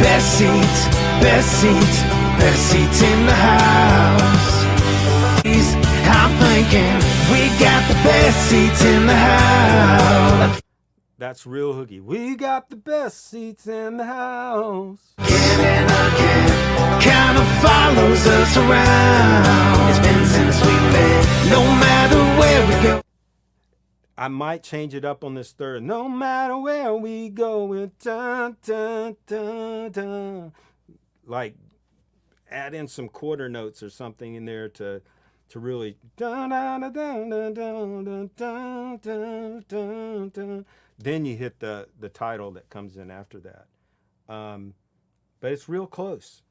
best seats, best seats, best seats in the house. I'm thinking we got the best seats in the house. That's real hooky. We got the best seats in the house. Again and again, kind of follows us around. It's been since we met. No matter where we go. I might change it up on this third. No matter where we go, we're dun dun dun dun. Like add in some quarter notes or something in there to really dun dun dun dun dun dun dun dun dun dun. Then you hit the title that comes in after that. But it's real close.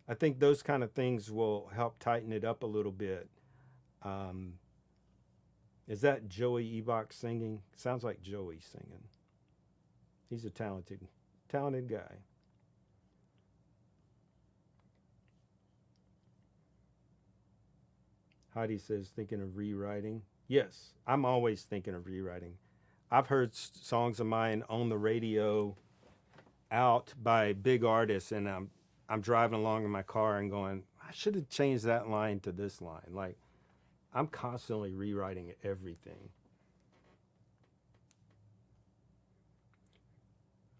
I think those kind of things will help tighten it up a little bit. Is that Joey Ebach singing? Sounds like Joey singing. He's a talented guy. Heidi says, thinking of rewriting. Yes, I'm always thinking of rewriting. I've heard songs of mine on the radio out by big artists, and I'm driving along in my car and going, I should have changed that line to this line. Like, I'm constantly rewriting everything.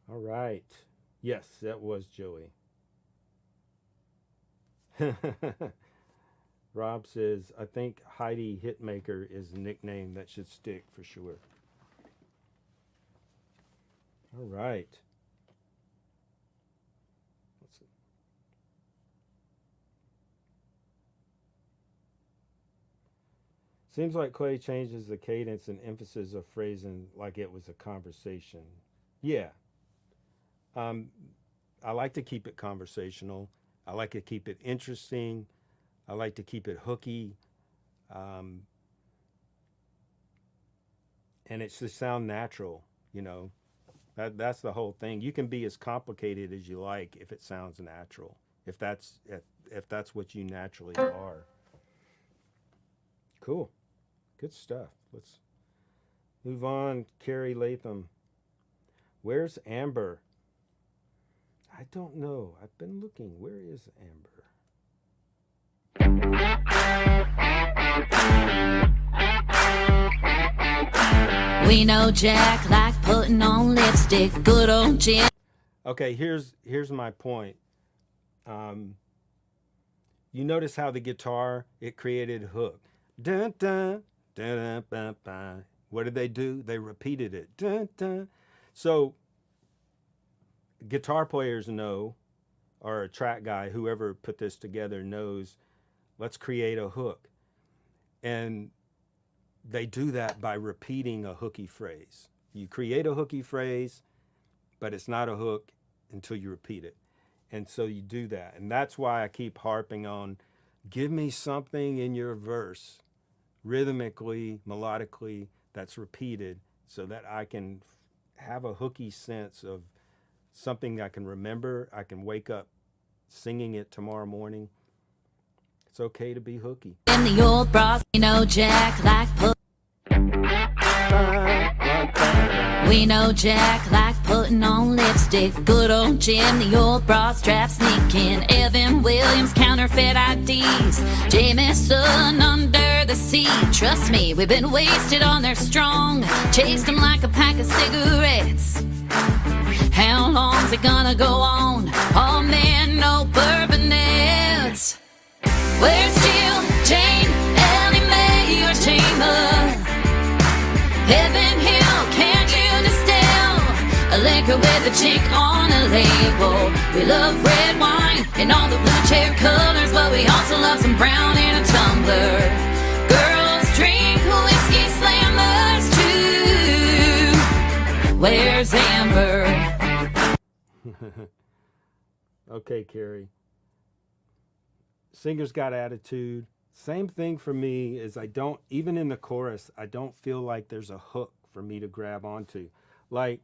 All right. Yes, that was Joey. Rob says, I think Heidi Hitmaker is a nickname that should stick for sure. All right. Let's see. Seems like Clay changes the cadence and emphasis of phrasing like it was a conversation. Yeah. I like to keep it conversational. I like to keep it interesting. I like to keep it hooky. And it's to sound natural, you know. That's the whole thing. You can be as complicated as you like if it sounds natural. If that's what you naturally are. Cool. Good stuff. Let's move on. Carrie Latham. Where's Amber? I don't know. I've been looking. Where is Amber? We know Jack like putting on lipstick. Good old Jim. Okay, here's my point. You notice how the guitar, it created hook. Dun, dun, dun, dun, dun, dun. What did they do? They repeated it. Dun, dun. So guitar players know, or a track guy, whoever put this together knows, let's create a hook. And they do that by repeating a hooky phrase. You create a hooky phrase, but it's not a hook until you repeat it. And so you do that. And that's why I keep harping on, give me something in your verse, rhythmically, melodically, that's repeated so that I can have a hooky sense of something I can remember. I can wake up singing it tomorrow morning. It's okay to be hooky. In the old bras, we know Jack like We know Jack like putting on lipstick. Good old Jim, the old bra strap sneaking. Evan Williams, counterfeit IDs. Jameson under the sea. Trust me, we've been wasted on their strong. Chased them like a pack of cigarettes. How long's it gonna go on? Oh man, no bourbonettes. Where's Jill, Jane, Ellie Mae, or Chamber? Heaven Hill, can't you distill a liquor with a chick on a label? We love red wine in all the blue chair colors, but we also love some brown in a tumbler. Girls drink whiskey slammers too. Where's Amber? Okay, Carrie. Singer's got attitude. Same thing for me is even in the chorus, I don't feel like there's a hook for me to grab onto. Like,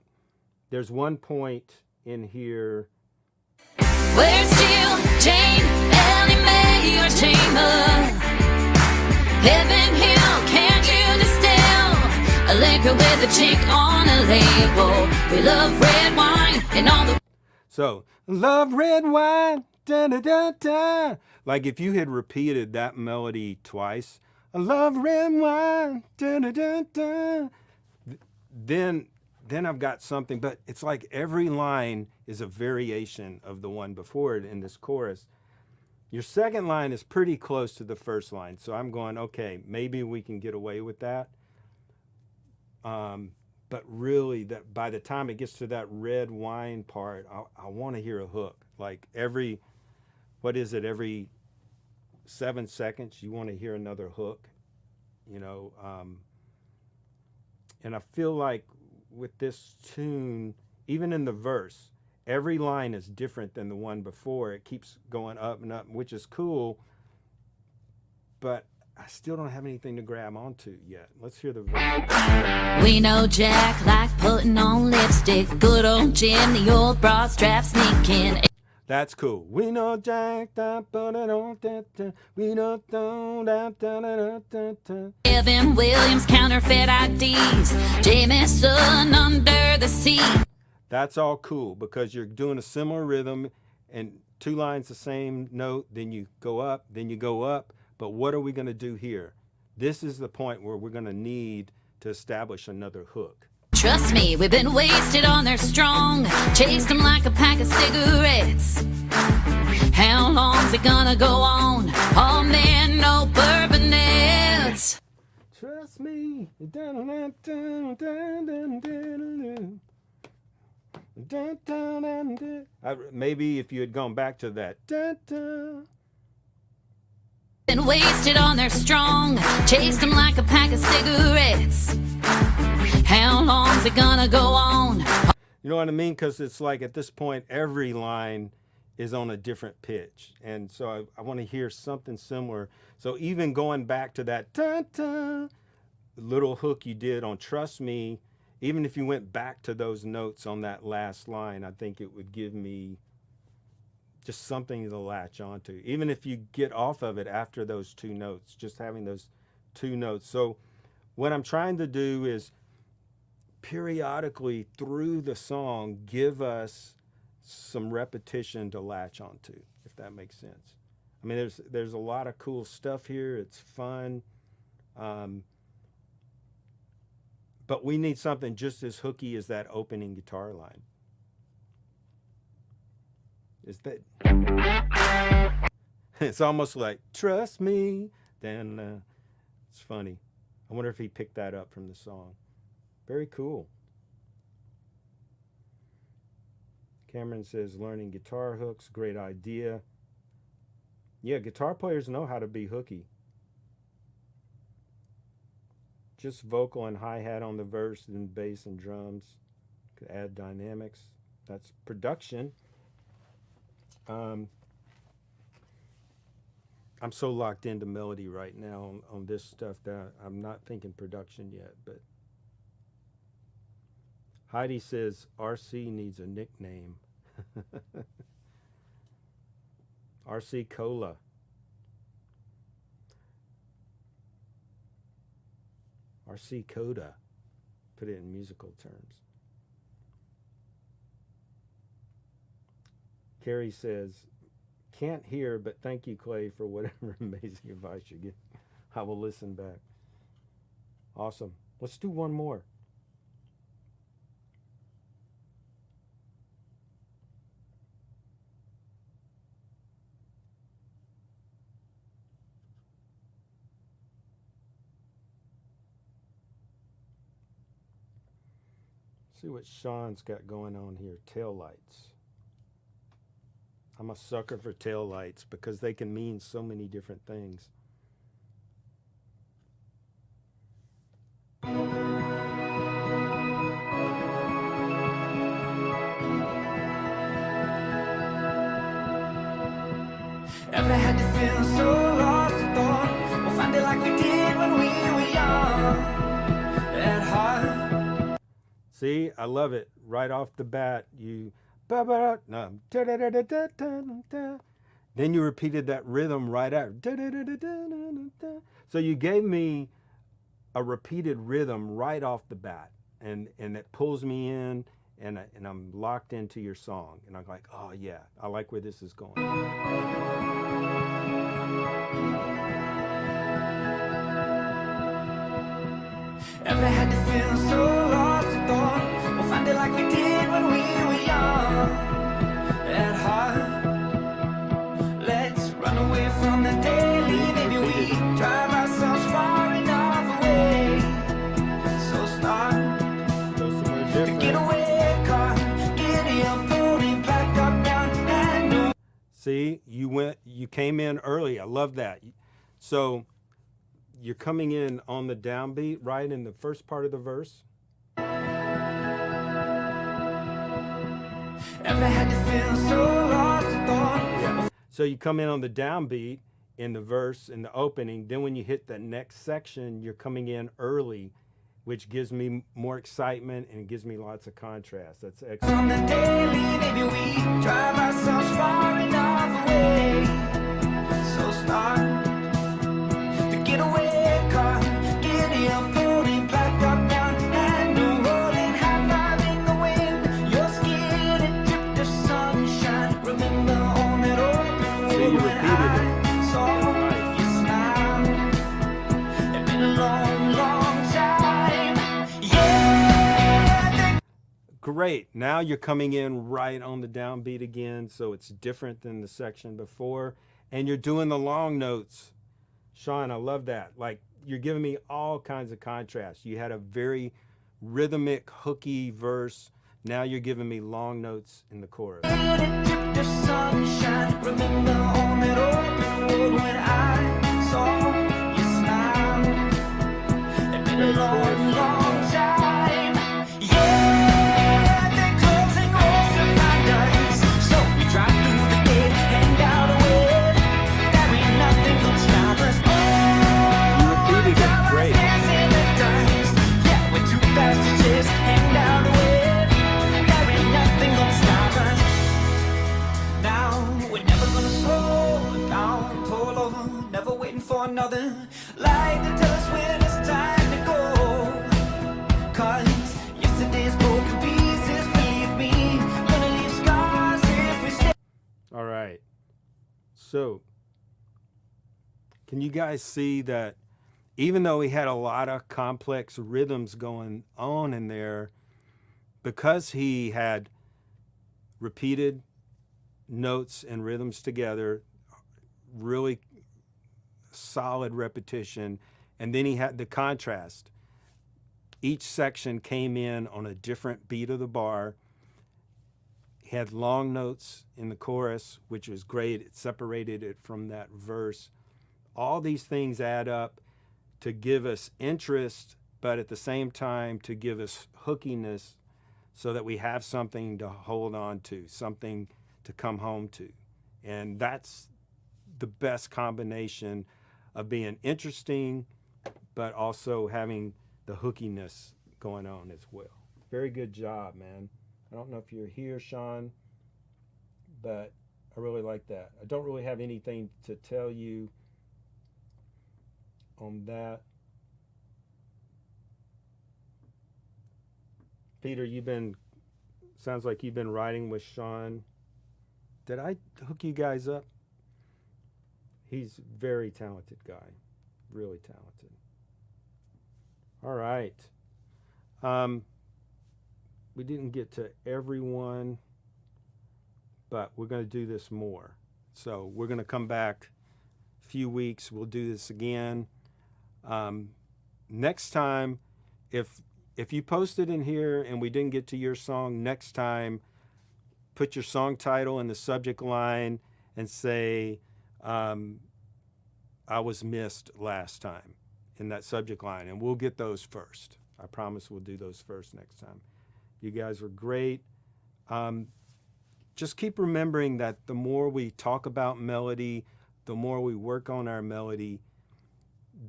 there's one point in here. Where's Jill, Jane, Ellie Mae, or Chamber? Heaven Hill, can't you distill a liquor with a chick on a label? We love red wine and all the... So, love red wine, da da da da. Like if you had repeated that melody twice, I love red wine, da da da da. Then I've got something, but it's like every line is a variation of the one before it in this chorus. Your second line is pretty close to the first line, so I'm going, okay, maybe we can get away with that. But really, that by the time it gets to that red wine part, I want to hear a hook. Like every 7 seconds you want to hear another hook, you know. And I feel like with this tune, even in the verse, every line is different than the one before. It keeps going up and up, which is cool, but I still don't have anything to grab onto yet. Let's hear the verse. We know Jack like putting on lipstick. Good old Jim, the old bra strap sneaking. That's cool. We know Jack, da, ba, da, da, da, da. We know da, da, da, da, da, da. Evan Williams, counterfeit IDs. Jameson under the sea. That's all cool because you're doing a similar rhythm and 2 lines the same note, then you go up, then you go up. But what are we going to do here? This is the point where we're going to need to establish another hook. Trust me, we've been wasted on their strong. Chased them like a pack of cigarettes. How long's it gonna go on? Oh man, no bourbonettes. Trust me. Maybe if you had gone back to that. Been wasted on their strong. Chased them like a pack of cigarettes. How long's it gonna go on? You know what I mean? Because it's like at this point, every line is on a different pitch. And so I want to hear something similar. So even going back to that ta-ta little hook you did on Trust Me, even if you went back to those notes on that last line, I think it would give me just something to latch onto. Even if you get off of it after those two notes, just having those two notes. So what I'm trying to do is periodically through the song give us some repetition to latch onto, if that makes sense. I mean, there's a lot of cool stuff here. It's fun, but we need something just as hooky as that opening guitar line. Is that? It's almost like trust me. Then it's funny. I wonder if he picked that up from the song. Very cool. Cameron says learning guitar hooks, great idea. Yeah, guitar players know how to be hooky. Just vocal and hi-hat on the verse, then bass and drums. Could add dynamics. That's production. I'm so locked into melody right now on this stuff that I'm not thinking production yet, but Heidi says RC needs a nickname. RC Cola. RC Coda. Put it in musical terms. Carrie says, can't hear, but thank you, Clay, for whatever amazing advice you give. I will listen back. Awesome. Let's do one more. See what Sean's got going on here. Tail lights. I'm a sucker for tail lights because they can mean so many different things. Ever had to feel so lost and thought we'll find it like we did when we were young at heart. See, I love it. Right off the bat, you then you repeated that rhythm right after. So you gave me a repeated rhythm right off the bat, and it pulls me in, and I'm locked into your song, and I'm like, oh yeah, I like where this is going. Ever had to feel so lost and thought we'll find it like we did when we were young at heart. Let's run away from the daily. Maybe we drive ourselves far enough away. So start the getaway car, giddy up, holding back up, down, and See, you came in early. I love that. So you're coming in on the downbeat, right in the first part of the verse. ever had to feel so lost and thought. Yeah. So you come in on the downbeat in the verse, in the opening. Then when you hit the next section, you're coming in early, which gives me more excitement and it gives me lots of contrast. That's excellent. From the daily, maybe we drive ourselves far enough away. So start the getaway car, giddy up, holding back up, down, and rolling high five in the wind. Your skin and dripped of sunshine. Remember on that open See, road you when repeated it. I saw you smile. It's been a long, long time. Yeah. Great. Now you're coming in right on the downbeat again, so it's different than the section before. And you're doing the long notes. Sean, I love that. Like, you're giving me all kinds of contrast. You had a very rhythmic, hooky verse. Now you're giving me long notes in the chorus. The sunshine, remember on that open road when I saw you smile. It's been a long, long time. Yeah, they close. something like to tell us when it's time to go. 'Cause yesterday's broken pieces, believe me, gonna leave scars if we stay. All right. So, can you guys see that even though he had a lot of complex rhythms going on in there, because he had repeated notes and rhythms together, really solid repetition, and then he had the contrast. Each section came in on a different beat of the bar. He had long notes in the chorus, which was great. It separated it from that verse. All these things add up to give us interest, but at the same time to give us hookiness so that we have something to hold on to, something to come home to. And that's the best combination of being interesting, but also having the hookiness going on as well. Very good job, man. I don't know if you're here, Sean, but I really like that. I don't really have anything to tell you on that. Peter, sounds like you've been writing with Sean. Did I hook you guys up? He's a very talented guy, really talented. All right. We didn't get to everyone, but we're going to do this more. So we're going to come back a few weeks. We'll do this again. Next time, if you posted in here and we didn't get to your song, next time, put your song title in the subject line and say, I was missed last time in that subject line, and we'll get those first. I promise we'll do those first next time. You guys were great. Just keep remembering that the more we talk about melody, the more we work on our melody,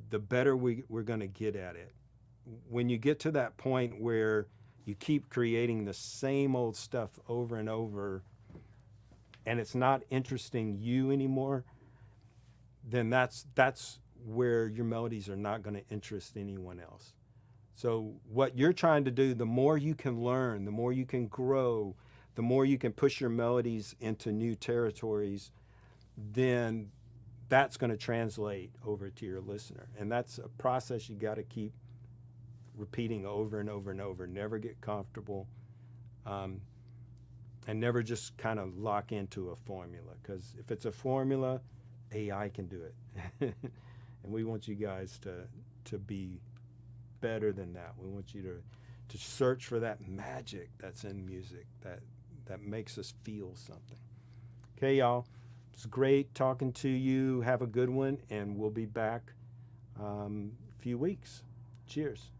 the better we're going to get at it. When you get to that point where you keep creating the same old stuff over and over, and it's not interesting you anymore, then that's where your melodies are not going to interest anyone else. So what you're trying to do, the more you can learn, the more you can grow, the more you can push your melodies into new territories, then that's going to translate over to your listener. And that's a process you got to keep repeating over and over and over. Never get comfortable, and never just kind of lock into a formula, because if it's a formula, AI can do it. And we want you guys to be better than that. We want you to search for that magic that's in music that makes us feel something. Okay, y'all. It's great talking to you. Have a good one, and we'll be back a few weeks. Cheers.